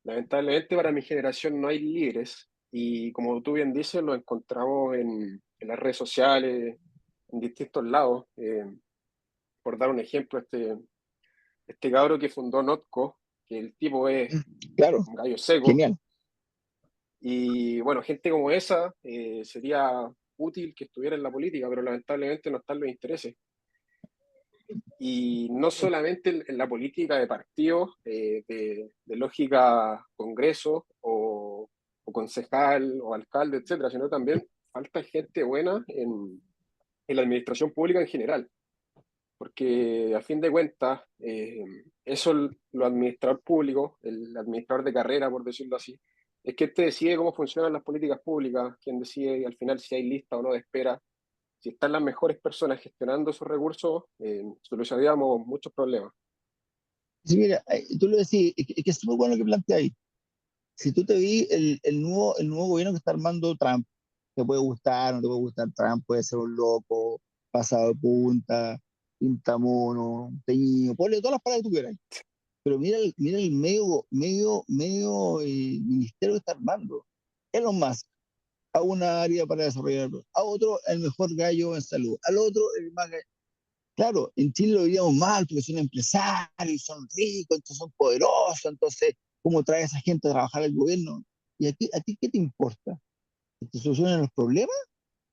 lamentablemente para mi generación no hay líderes y como tú bien dices, lo encontramos en las redes sociales, en distintos lados. Por dar un ejemplo, este cabro que fundó Notco, que el tipo es Claro, un gallo seco, genial. y bueno, gente como esa sería útil que estuviera en la política, pero lamentablemente no están los intereses. Y no solamente en la política de partidos, de lógica congreso o concejal o alcalde, etcétera, sino también falta gente buena en la administración pública en general. Porque a fin de cuentas, eso lo administrador público, el administrador de carrera, por decirlo así, es que este decide cómo funcionan las políticas públicas, quien decide al final si hay lista o no de espera. Si están las mejores personas gestionando esos recursos, solucionaríamos muchos problemas. Sí, mira, tú lo decís, es súper bueno lo que planteáis. Si tú te vi el nuevo gobierno que está armando Trump, te puede gustar, no te puede gustar Trump, puede ser un loco, pasado de punta, pintamono, teñido, ponle todas las palabras que tú quieras. Pero mira el medio ministerio que está armando. Elon Musk, a una área para desarrollarlo, a otro el mejor gallo en salud, al otro el más gallo. Claro, en Chile lo veíamos mal porque son empresarios, son ricos, entonces son poderosos, entonces, ¿cómo trae a esa gente a trabajar al gobierno? ¿Y a ti qué te importa? ¿Que te solucionen los problemas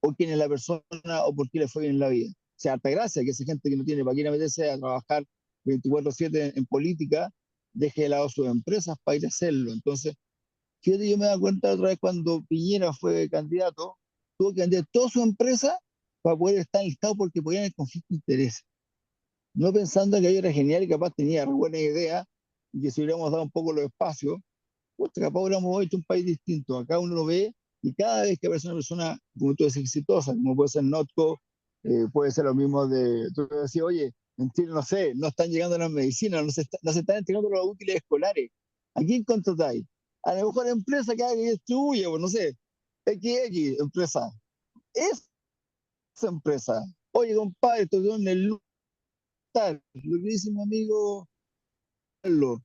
o quién es la persona o por qué le fue bien en la vida? O sea, harta gracia que esa gente que no tiene para qué meterse a trabajar 24/7 en política, deje de lado sus empresas para ir a hacerlo. Entonces, fíjate, yo me da cuenta otra vez cuando Piñera fue candidato, tuvo que vender toda su empresa para poder estar en el Estado porque podían el conflicto de interés. No pensando que yo era genial y capaz tenía buena idea y que si hubiéramos dado un poco los espacios, pues capaz hubiéramos hecho un país distinto. Acá uno lo ve y cada vez que aparece una persona, como tú dices, exitosa, como puede ser Notco, puede ser lo mismo tú decís, oye, en Chile no sé, no están llegando las medicinas, no se están entregando los útiles escolares. ¿A quién contratáis? A la mejor empresa que haga y distribuye, pues no sé, XX empresa. Esa empresa. Oye, compadre, esto es el lo que dice mi amigo Carlos.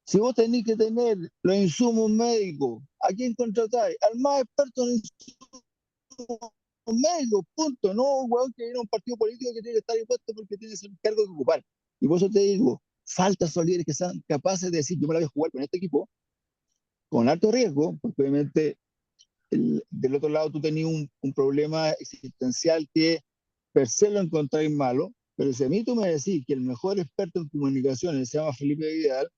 Si vos tenés que tener los insumos médicos, ¿a quién contratáis? Al más experto en insumos médicos, punto. No, weón, que viene un partido político que tiene que estar impuesto porque tiene ese cargo que ocupar. Y por eso te digo, falta esos líderes que sean capaces de decir, yo me la voy a jugar con este equipo, con alto riesgo, porque obviamente del otro lado tú tenías un problema existencial que per se lo encontráis malo, pero si a mí tú me decís que el mejor experto en comunicaciones se llama Felipe Vidal,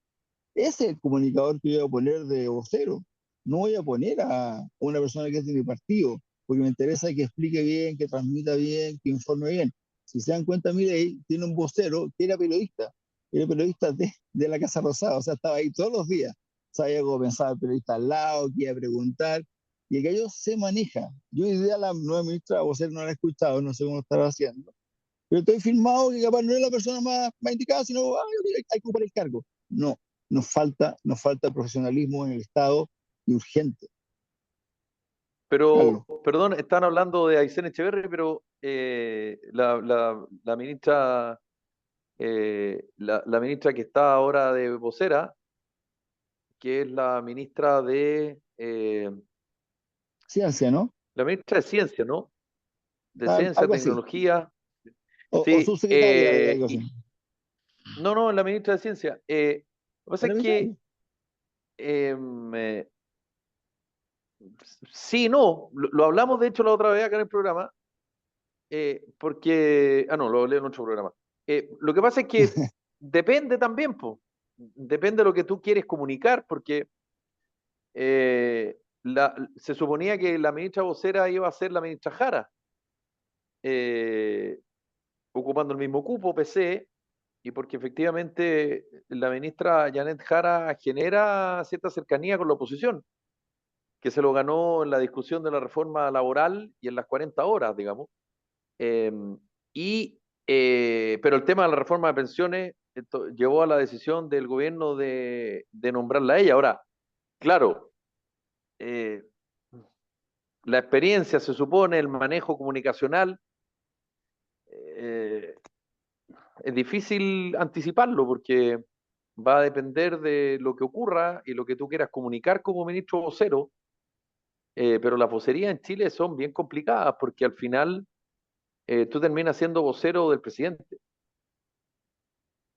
ese es el comunicador que yo voy a poner de vocero. No voy a poner a una persona que es de mi partido, porque me interesa que explique bien, que transmita bien, que informe bien. Si se dan cuenta, mire, tiene un vocero que era periodista de la Casa Rosada, o sea, estaba ahí todos los días. Sabía cómo pensaba el periodista al lado, que iba a preguntar, y el gallo se maneja. Yo hoy día la nueva ministra vocero no la he escuchado, no sé cómo lo estará haciendo, pero estoy firmado que capaz no es la persona más indicada, sino hay que ocupar el cargo. No, nos falta profesionalismo en el Estado y urgente, Pero, Carlos. perdón, están hablando de Aysén Echeverri, pero la ministra, la ministra que está ahora de vocera, que es la ministra Ciencia, ¿no? la ministra de Ciencia, ¿no? De Ciencia, Algo así. Tecnología. O Sí, subsecretaria, algo así. no, la ministra de Ciencia. Lo que pasa es que eh, sí, no, lo hablamos de hecho la otra vez acá en el programa, porque, no, lo hablé en otro programa. Lo que pasa es que depende también, po, depende de lo que tú quieres comunicar, porque se suponía que la ministra vocera iba a ser la ministra Jara, eh, ocupando el mismo cupo, PC, y porque efectivamente la ministra Janet Jara genera cierta cercanía con la oposición, que se lo ganó en la discusión de la reforma laboral y en las 40 horas, digamos. Eh, pero el tema de la reforma de pensiones llevó a la decisión del gobierno de nombrarla a ella. Ahora, claro, eh, la experiencia se supone, el manejo comunicacional, eh, es difícil anticiparlo porque va a depender de lo que ocurra y lo que tú quieras comunicar como ministro vocero, pero las vocerías en Chile son bien complicadas porque al final tú terminas siendo vocero del presidente.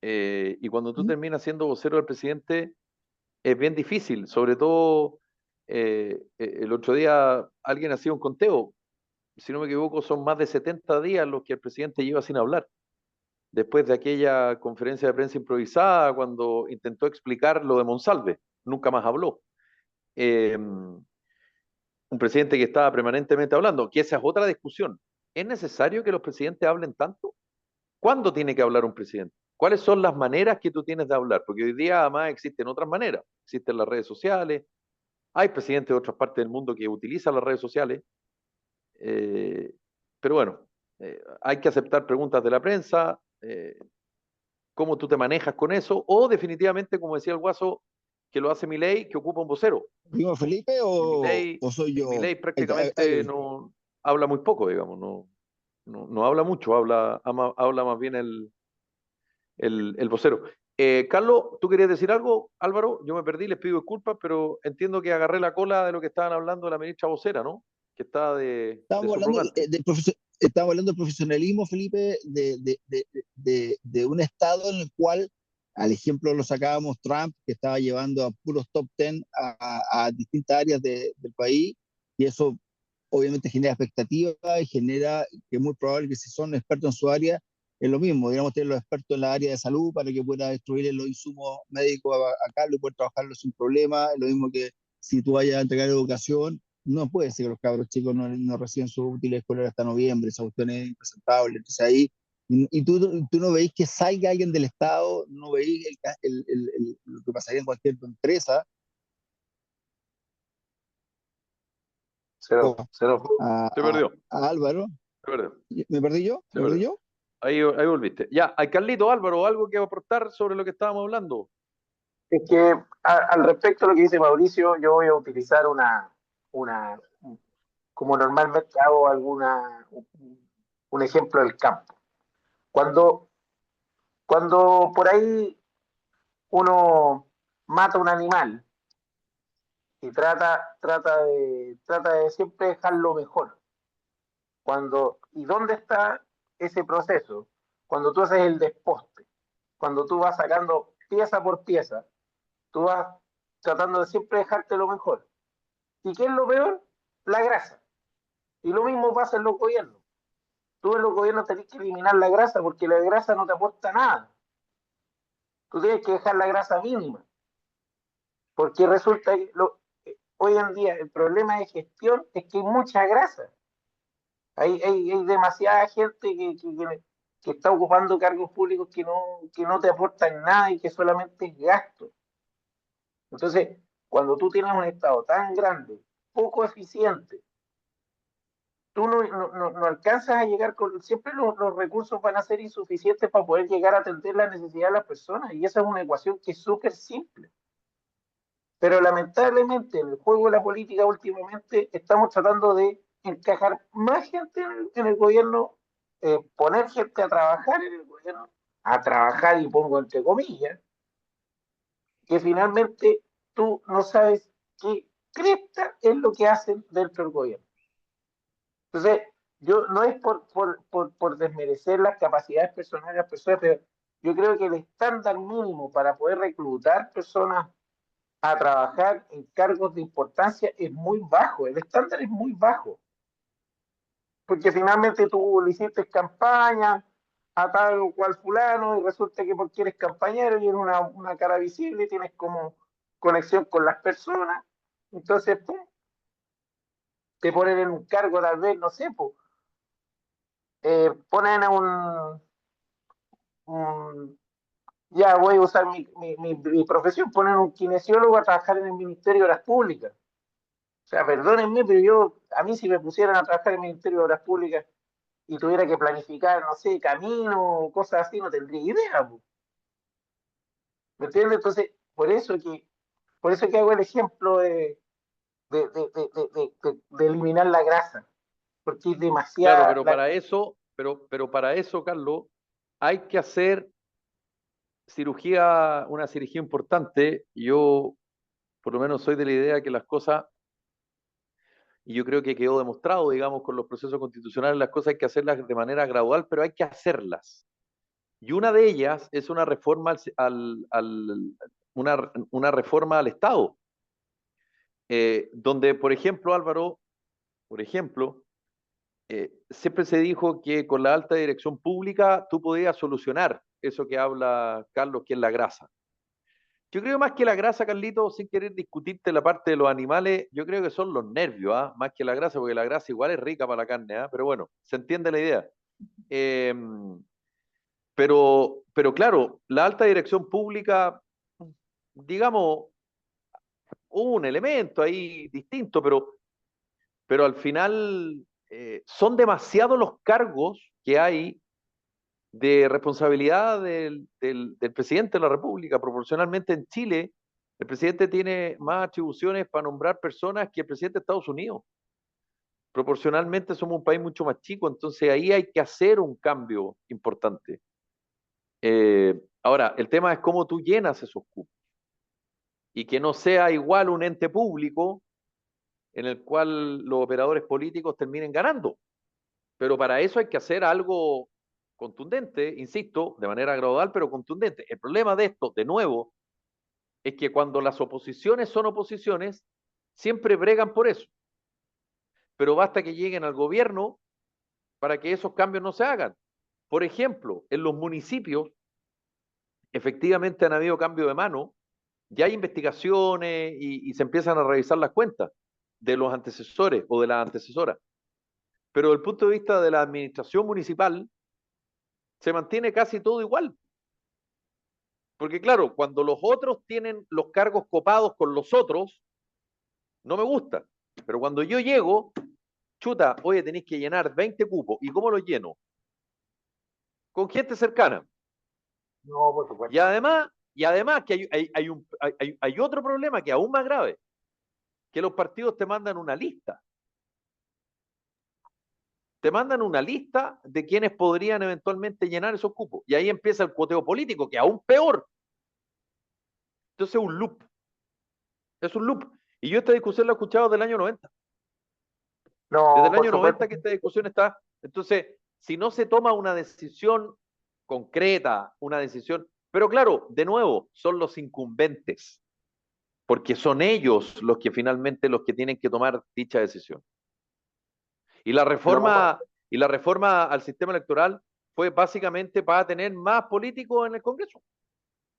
Y cuando tú terminas siendo vocero del presidente es bien difícil, sobre todo el otro día alguien hacía un conteo, si no me equivoco son más de 70 días los que el presidente lleva sin hablar, después de aquella conferencia de prensa improvisada cuando intentó explicar lo de Monsalve, nunca más habló. Un presidente que estaba permanentemente hablando, que esa es otra discusión. ¿Es necesario que los presidentes hablen tanto? ¿Cuándo tiene que hablar un presidente? ¿Cuáles son las maneras que tú tienes de hablar? Porque hoy día además existen otras maneras. Existen las redes sociales, hay presidentes de otras partes del mundo que utilizan las redes sociales, eh, pero bueno, hay que aceptar preguntas de la prensa, cómo tú te manejas con eso, o definitivamente, como decía el Guaso, que lo hace Milei, que ocupa un vocero. ¿Digo Felipe Y o soy yo? Milei Ahí lo prácticamente vi. no habla muy poco, digamos, no habla mucho, habla más bien el vocero. Carlos, ¿tú querías decir algo, Álvaro? Yo me perdí, les pido disculpas, pero entiendo que agarré la cola de lo que estaban hablando de la ministra vocera, ¿no? Que está de Estábamos hablando subrogante. estamos hablando del profesionalismo, Felipe, de un estado en el cual, al ejemplo, lo sacábamos Trump, que estaba llevando a puros top ten a distintas áreas del país, y eso obviamente genera expectativas y genera que es muy probable que si son expertos en su área, es lo mismo, digamos, tener los expertos en la área de salud para que pueda distribuir los insumos médicos acá, lo pueda trabajarlo sin problema, lo mismo que si tú vayas a entregar educación, no puede ser que los cabros chicos no reciban sus útiles escolares hasta noviembre, esa cuestión es impresentable. Entonces ahí, y tú no veis que salga alguien del Estado, no veis lo que pasaría en cualquier empresa, Cero, cero. Se perdió, a Álvaro. se perdió, ¿Me perdí yo? se ¿Me perdí perdió. yo? Ahí volviste. Ya, hay Carlito, Álvaro, ¿algo que aportar sobre lo que estábamos hablando? Es que al respecto de lo que dice Mauricio, yo voy a utilizar una como normalmente hago un ejemplo del campo. Cuando, cuando por ahí uno mata un animal y trata de siempre dejarlo mejor. ¿Y dónde está ese proceso? Cuando tú haces el desposte, cuando tú vas sacando pieza por pieza, tú vas tratando de siempre dejarte lo mejor. ¿Y qué es lo peor? La grasa. Y lo mismo pasa en los gobiernos. Tú en los gobiernos tenés que eliminar la grasa porque la grasa no te aporta nada. Tú tienes que dejar la grasa mínima. Porque resulta que hoy en día el problema de gestión es que hay mucha grasa. Hay demasiada gente que está ocupando cargos públicos que no te aportan nada y que solamente es gasto. Entonces, cuando tú tienes un Estado tan grande, poco eficiente, tú no alcanzas a llegar con... Siempre los recursos van a ser insuficientes para poder llegar a atender la necesidad de las personas. Y esa es una ecuación que es súper simple. Pero lamentablemente en el juego de la política últimamente estamos tratando de encajar más gente en el gobierno, poner gente a trabajar en el gobierno, a trabajar y pongo entre comillas, que finalmente tú no sabes qué cresta es lo que hacen dentro del gobierno. Entonces, yo no es por desmerecer las capacidades personales de las personas, pero yo creo que el estándar mínimo para poder reclutar personas a trabajar en cargos de importancia es muy bajo, el estándar es muy bajo, porque finalmente tú le hiciste campaña a tal o cual fulano y resulta que porque eres campañero y eres una cara visible, tienes como conexión con las personas, entonces pum, te ponen en un cargo tal vez, no sé, pues, ponen a un, ya voy a usar mi profesión, ponen un kinesiólogo a trabajar en el Ministerio de Obras Públicas. O sea, perdónenme, pero a mí si me pusieran a trabajar en el Ministerio de Obras Públicas y tuviera que planificar, no sé, camino, cosas así, no tendría idea, po. ¿Me entiendes? Entonces, por eso que hago el ejemplo de eliminar la grasa, porque es Claro, demasiada, pero para eso, Carlos, hay que hacer una cirugía importante. Yo, por lo menos, soy de la idea que las cosas, y yo creo que quedó demostrado, digamos, con los procesos constitucionales, las cosas hay que hacerlas de manera gradual, pero hay que hacerlas. Y una de ellas es una reforma una reforma al Estado, donde, por ejemplo, Álvaro, por ejemplo, siempre se dijo que con la alta dirección pública tú podías solucionar eso que habla Carlos, que es la grasa. Yo creo más que la grasa, Carlito, sin querer discutirte la parte de los animales, yo creo que son los nervios, ¿ah? Más que la grasa, porque la grasa igual es rica para la carne, ¿ah? Pero bueno, se entiende la idea. Eh, pero claro, la alta dirección pública, digamos, hubo un elemento ahí distinto, pero al final son demasiados los cargos que hay de responsabilidad del presidente de la República. Proporcionalmente en Chile, el presidente tiene más atribuciones para nombrar personas que el presidente de Estados Unidos. Proporcionalmente somos un país mucho más chico, entonces ahí hay que hacer un cambio importante. Ahora, el tema es cómo tú llenas esos cupos y que no sea igual un ente público en el cual los operadores políticos terminen ganando. Pero para eso hay que hacer algo contundente, insisto, de manera gradual, pero contundente. El problema de esto, de nuevo, es que cuando las oposiciones son oposiciones, siempre bregan por eso. Pero basta que lleguen al gobierno para que esos cambios no se hagan. Por ejemplo, en los municipios, efectivamente han habido cambios de mano, ya hay investigaciones y se empiezan a revisar las cuentas de los antecesores o de las antecesoras. Pero desde el punto de vista de la administración municipal, se mantiene casi todo igual. Porque claro, cuando los otros tienen los cargos copados con los otros, no me gusta. Pero cuando yo llego, chuta, oye, tenéis que llenar 20 cupos. ¿Y cómo los lleno? Con gente cercana. no, por Y supuesto. además que hay otro problema que es aún más grave, que los partidos te mandan una lista. Te mandan una lista de quienes podrían eventualmente llenar esos cupos. Y ahí empieza el cuoteo político, que es aún peor. Entonces es un loop. Es un loop. Y yo esta discusión la he escuchado desde el año 90. Desde No, el por año supuesto. 90 que esta discusión está. Entonces, si no se toma una decisión concreta, una decisión, Pero claro, de nuevo, son los incumbentes, porque son ellos los que finalmente los que tienen que tomar dicha decisión. Y la reforma al sistema electoral fue básicamente para tener más políticos en el Congreso.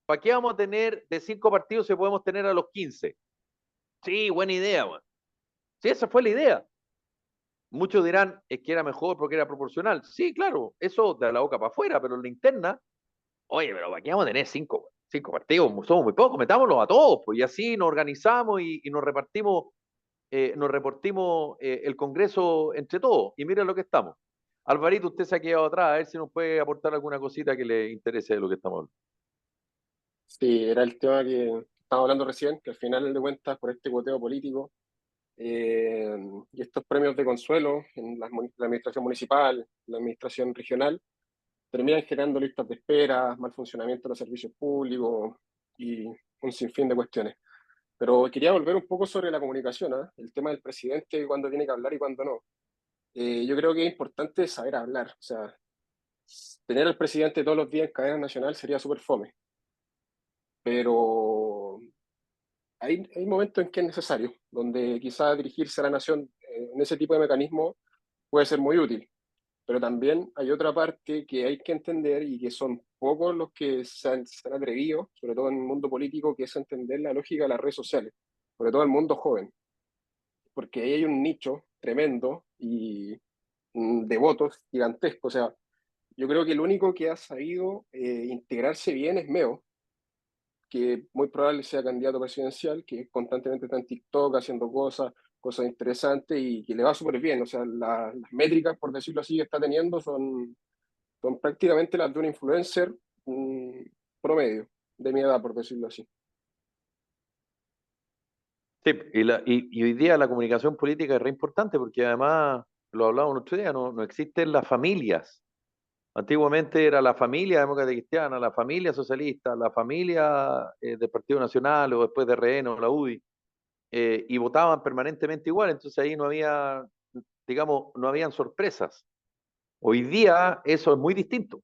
¿Para qué vamos a tener de 5 partidos si podemos tener a los 15? Sí, buena idea, man. Sí, esa fue la idea. Muchos dirán, es que era mejor porque era proporcional. Sí, claro, eso de la boca para afuera, pero en la interna, oye, pero ¿para qué vamos a tener 5 partidos? Somos muy pocos, metámoslos a todos, pues, y así nos organizamos y nos repartimos el Congreso entre todos. Y mira lo que estamos. Alvarito, usted se ha quedado atrás, a ver si nos puede aportar alguna cosita que le interese de lo que estamos hablando. Sí, era el tema que estábamos hablando recién, que al final de cuentas, por este goteo político y estos premios de consuelo en la administración municipal, la administración regional, terminan generando listas de espera, mal funcionamiento de los servicios públicos y un sinfín de cuestiones. Pero quería volver un poco sobre la comunicación, ¿eh? El tema del presidente, cuándo tiene que hablar y cuándo no. Yo creo que es importante saber hablar. O sea, tener al presidente todos los días en cadena nacional sería súper fome. Pero hay momentos en que es necesario, donde quizás dirigirse a la nación en ese tipo de mecanismo puede ser muy útil. Pero también hay otra parte que hay que entender y que son pocos los que se han atrevido, sobre todo en el mundo político, que es entender la lógica de las redes sociales, sobre todo el mundo joven, porque ahí hay un nicho tremendo y de votos gigantesco. O sea, yo creo que el único que ha sabido integrarse bien es Meo, que muy probable sea candidato presidencial, que constantemente está en TikTok haciendo cosas interesantes y que le va súper bien. O sea, las métricas, por decirlo así, que está teniendo son prácticamente las de un influencer promedio, de mi edad, por decirlo así. Sí, y hoy día la comunicación política es re importante porque además, lo hablábamos el otro día, no existen las familias. Antiguamente era la familia demócrata cristiana, la familia socialista, la familia del Partido Nacional o después de RN o la UDI, y votaban permanentemente igual, entonces ahí no había, digamos, no habían sorpresas. Hoy día eso es muy distinto.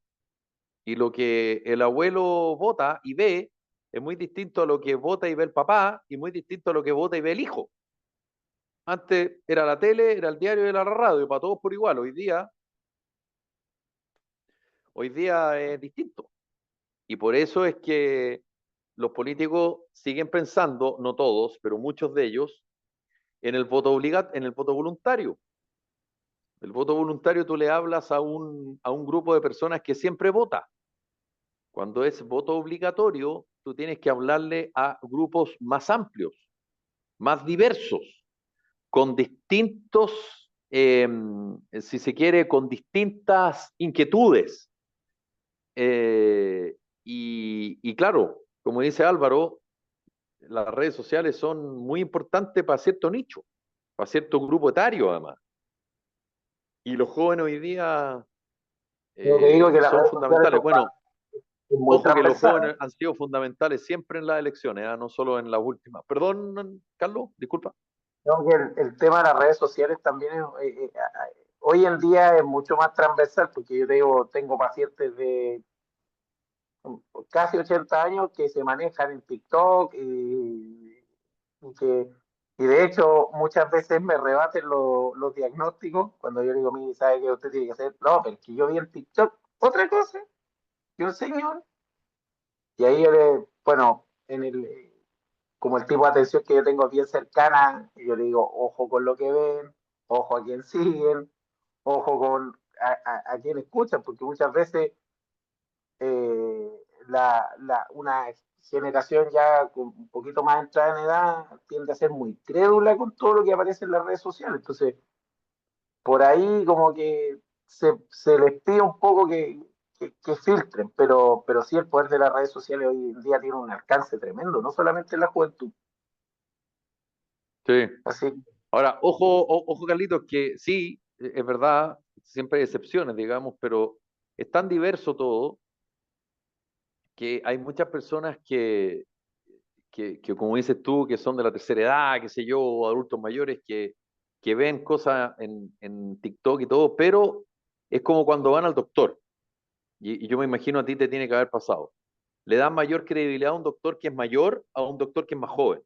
Y lo que el abuelo vota y ve es muy distinto a lo que vota y ve el papá y muy distinto a lo que vota y ve el hijo. Antes era la tele, era el diario y era la radio, para todos por igual. Hoy día es distinto. Y por eso es que los políticos siguen pensando, no todos, pero muchos de ellos, en el voto en el voto voluntario. El voto voluntario tú le hablas a un grupo de personas que siempre vota. Cuando es voto obligatorio, tú tienes que hablarle a grupos más amplios, más diversos, con distintos, si se quiere, con distintas inquietudes. Y claro, como dice Álvaro, las redes sociales son muy importantes para cierto nicho, para cierto grupo etario además. Y los jóvenes hoy día Yo te digo que las son redes sociales fundamentales. Bueno, es muy ojo que los transversal. jóvenes han sido fundamentales siempre en las elecciones, no solo en las últimas. Perdón, Carlos, disculpa. Creo que el tema de las redes sociales también hoy en día es mucho más transversal, porque yo tengo pacientes de casi 80 años que se manejan en TikTok y que y de hecho muchas veces me rebaten los diagnósticos cuando yo digo, mire, ¿sabe qué usted tiene que hacer? No, pero es que yo vi en TikTok otra cosa que un señor y ahí bueno, como el tipo de atención que yo tengo bien cercana, yo le digo, ojo con lo que ven, ojo a quién siguen, ojo con a quién escuchan, porque muchas veces eh, una generación ya con un poquito más entrada en edad tiende a ser muy crédula con todo lo que aparece en las redes sociales. Entonces, por ahí como que se les pide un poco que filtren, pero sí el poder de las redes sociales hoy en día tiene un alcance tremendo, no solamente en la juventud. Sí. Así, Ahora, ojo, Carlitos, que sí, es verdad, siempre hay excepciones, digamos, pero es tan diverso todo que hay muchas personas que, como dices tú, que son de la tercera edad, qué sé yo, o adultos mayores que ven cosas en TikTok y todo, pero es como cuando van al doctor, y yo me imagino a ti te tiene que haber pasado. le dan mayor credibilidad a un doctor que es mayor a un doctor que es más joven.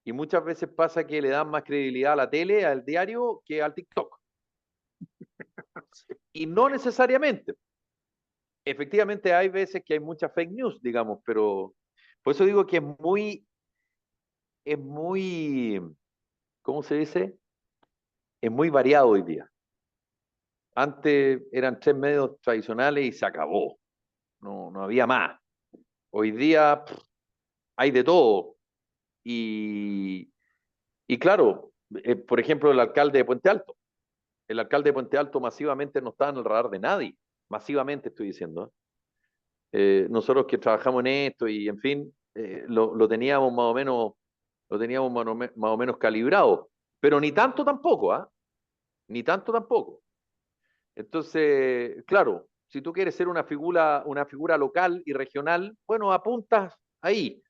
Y muchas veces pasa que le dan más credibilidad a la tele, al diario, que al TikTok. Y no necesariamente. Efectivamente hay veces que hay mucha fake news, digamos, pero por eso digo que es muy, ¿cómo se dice? Es muy variado hoy día. Antes eran 3 medios tradicionales y se acabó. No había más. Hoy día hay de todo. Y claro, por ejemplo, el alcalde de Puente Alto. El alcalde de Puente Alto masivamente no estaba en el radar de nadie. Masivamente estoy diciendo. Nosotros que trabajamos en esto y en fin, lo teníamos más o menos, más o menos calibrado. Pero ni tanto tampoco, ¿ah? Ni tanto tampoco. Entonces, claro, si tú quieres ser una figura local y regional, bueno, apuntas ahí.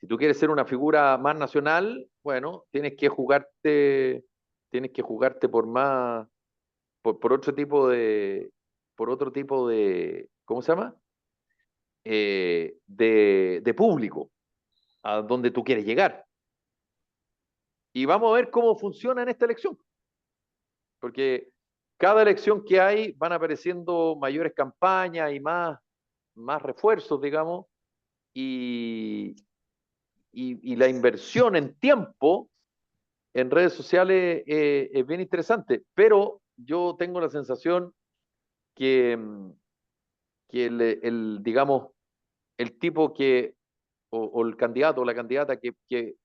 Si tú quieres ser una figura más nacional, bueno, tienes que jugarte por otro tipo de, ¿cómo se llama? De público, a donde tú quieres llegar. Y vamos a ver cómo funciona en esta elección, porque cada elección que hay van apareciendo mayores campañas y más refuerzos, digamos, y, y la inversión en tiempo en redes sociales es bien interesante, pero yo tengo la sensación que, que digamos, el tipo o el candidato o la candidata que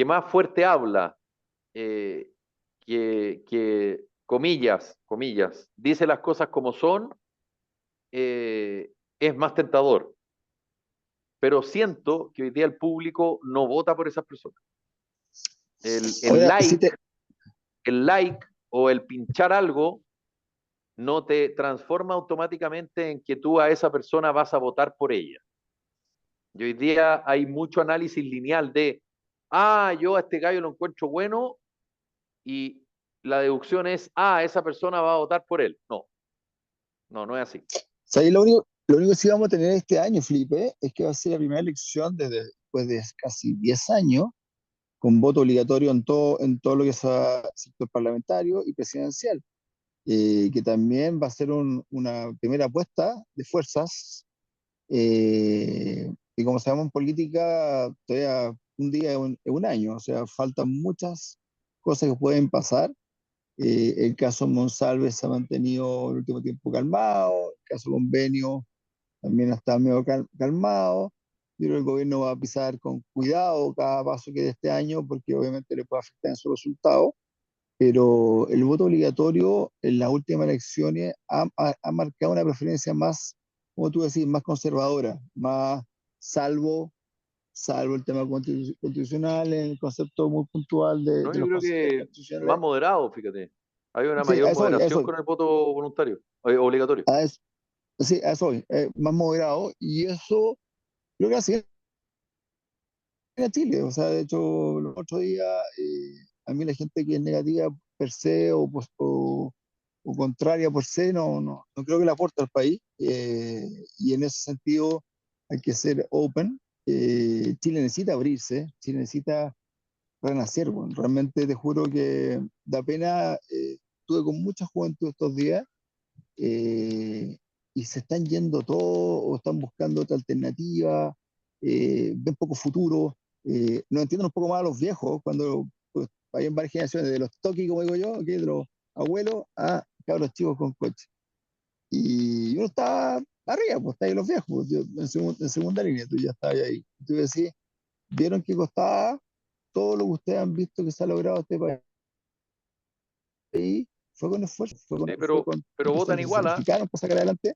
más fuerte habla, eh, comillas, dice las cosas como son, es más tentador. Pero siento que hoy día el público no vota por esas personas. El Ahora, sí like, el like o el pinchar algo no te transforma automáticamente en que tú a esa persona vas a votar por ella. Y hoy día hay mucho análisis lineal de, yo a este gallo lo encuentro bueno y la deducción es, esa persona va a votar por él. No es así. ¿sabes? Lo único que sí vamos a tener este año, Felipe, es que va a ser la primera elección después de casi 10 años, con voto obligatorio en todo lo que es sector parlamentario y presidencial, que también va a ser una primera apuesta de fuerzas, y como sabemos en política, todavía un día es un año, o sea, faltan muchas cosas que pueden pasar. El caso Monsalve se ha mantenido el último tiempo calmado, el caso Convenio también está medio calmado. Yo creo que el gobierno va a pisar con cuidado cada paso que dé este año, porque obviamente le puede afectar en su resultado, pero el voto obligatorio en las últimas elecciones ha marcado una preferencia más, como tú decís, más conservadora, más salvo, salvo el tema constitucional, en el concepto muy puntual No, de yo los creo conceptos que más constitucionales. moderado, fíjate. Hay una Sí, mayor a moderación eso, con el voto voluntario, obligatorio. a eso, sí, a eso voy, más moderado, y eso creo que así a Chile. O sea, de hecho, los otros días, a mí la gente que es negativa per se o contraria por se, no creo que le aporte al país. Y en ese sentido hay que ser open. Chile necesita abrirse, Chile necesita renacer. Bueno, realmente te juro que da pena. Estuve con mucha juventud estos días, y se están yendo todos o están buscando otra alternativa, ven poco futuro. Nos entienden un poco más a los viejos cuando pues, hay varias generaciones, de los toki, como digo yo, que de los abuelos a cabros chicos con coche. Y uno está arriba, pues está ahí los viejos, pues, en segunda línea, tú ya estás ahí. Tú decís, vieron que costaba todo lo que ustedes han visto que se ha logrado este país, fue con esfuerzo, Sí, fue con pero personas votan que se igual, ¿ah? sacrificaron para sacar adelante.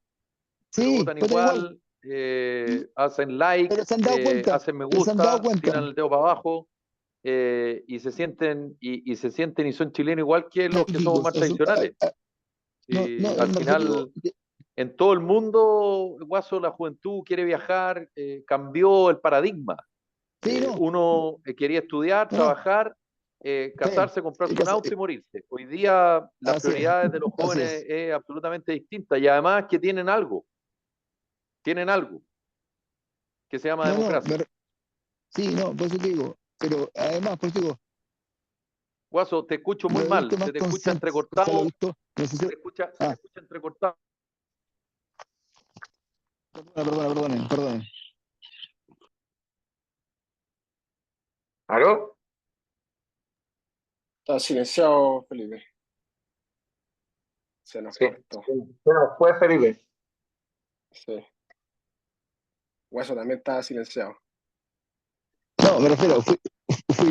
Pero Sí, votan fue igual, igual, hacen like, pero se han dado cuenta, hacen me pero se han dado gusta, tiran cuenta. el dedo para abajo, y se sienten y son chilenos igual que los que somos Magníficos. más tradicionales. No, Al me refiero, final, en todo el mundo, Guaso, la juventud quiere viajar, cambió el paradigma. sí, no, Uno quería estudiar, no, trabajar, sí, casarse, comprarse un cosa, auto y morirse. Hoy día las así es, prioridades de los así jóvenes es. es absolutamente distinta y además que tienen algo, tienen algo. que se llama No, no, democracia. sí, no, por eso te digo, pero además, por eso te digo, Guaso, te escucho lo muy he mal, visto más se te escucha consciente, o sea, lo he entrecortado, visto, no sé si, se te ah, escucha entrecortado. perdona. ¿Aló? Está silenciado, Felipe. Se nos Sí. cortó. Bueno, fue Felipe. Sí. Hueso también está silenciado. No, me refiero, ¿fui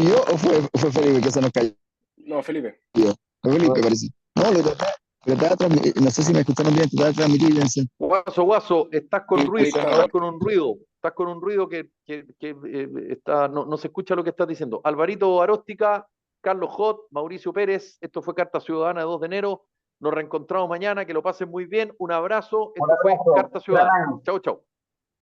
yo o fue Felipe que se nos cayó? No, Felipe. Fue Felipe, parece. No, no sé si me escucharon bien, trataba de transmitir Guaso, estás con Ahí ruido, está de estás vuelta. con un ruido, está, no se escucha lo que estás diciendo. Alvarito Aróstica, Carlos Hot, Mauricio Pérez, esto fue Carta Ciudadana de 2 de enero. Nos reencontramos mañana, que lo pasen muy bien. Un abrazo, Un esto fue abrazo. Carta Gran Ciudadana. año. Chau, chau.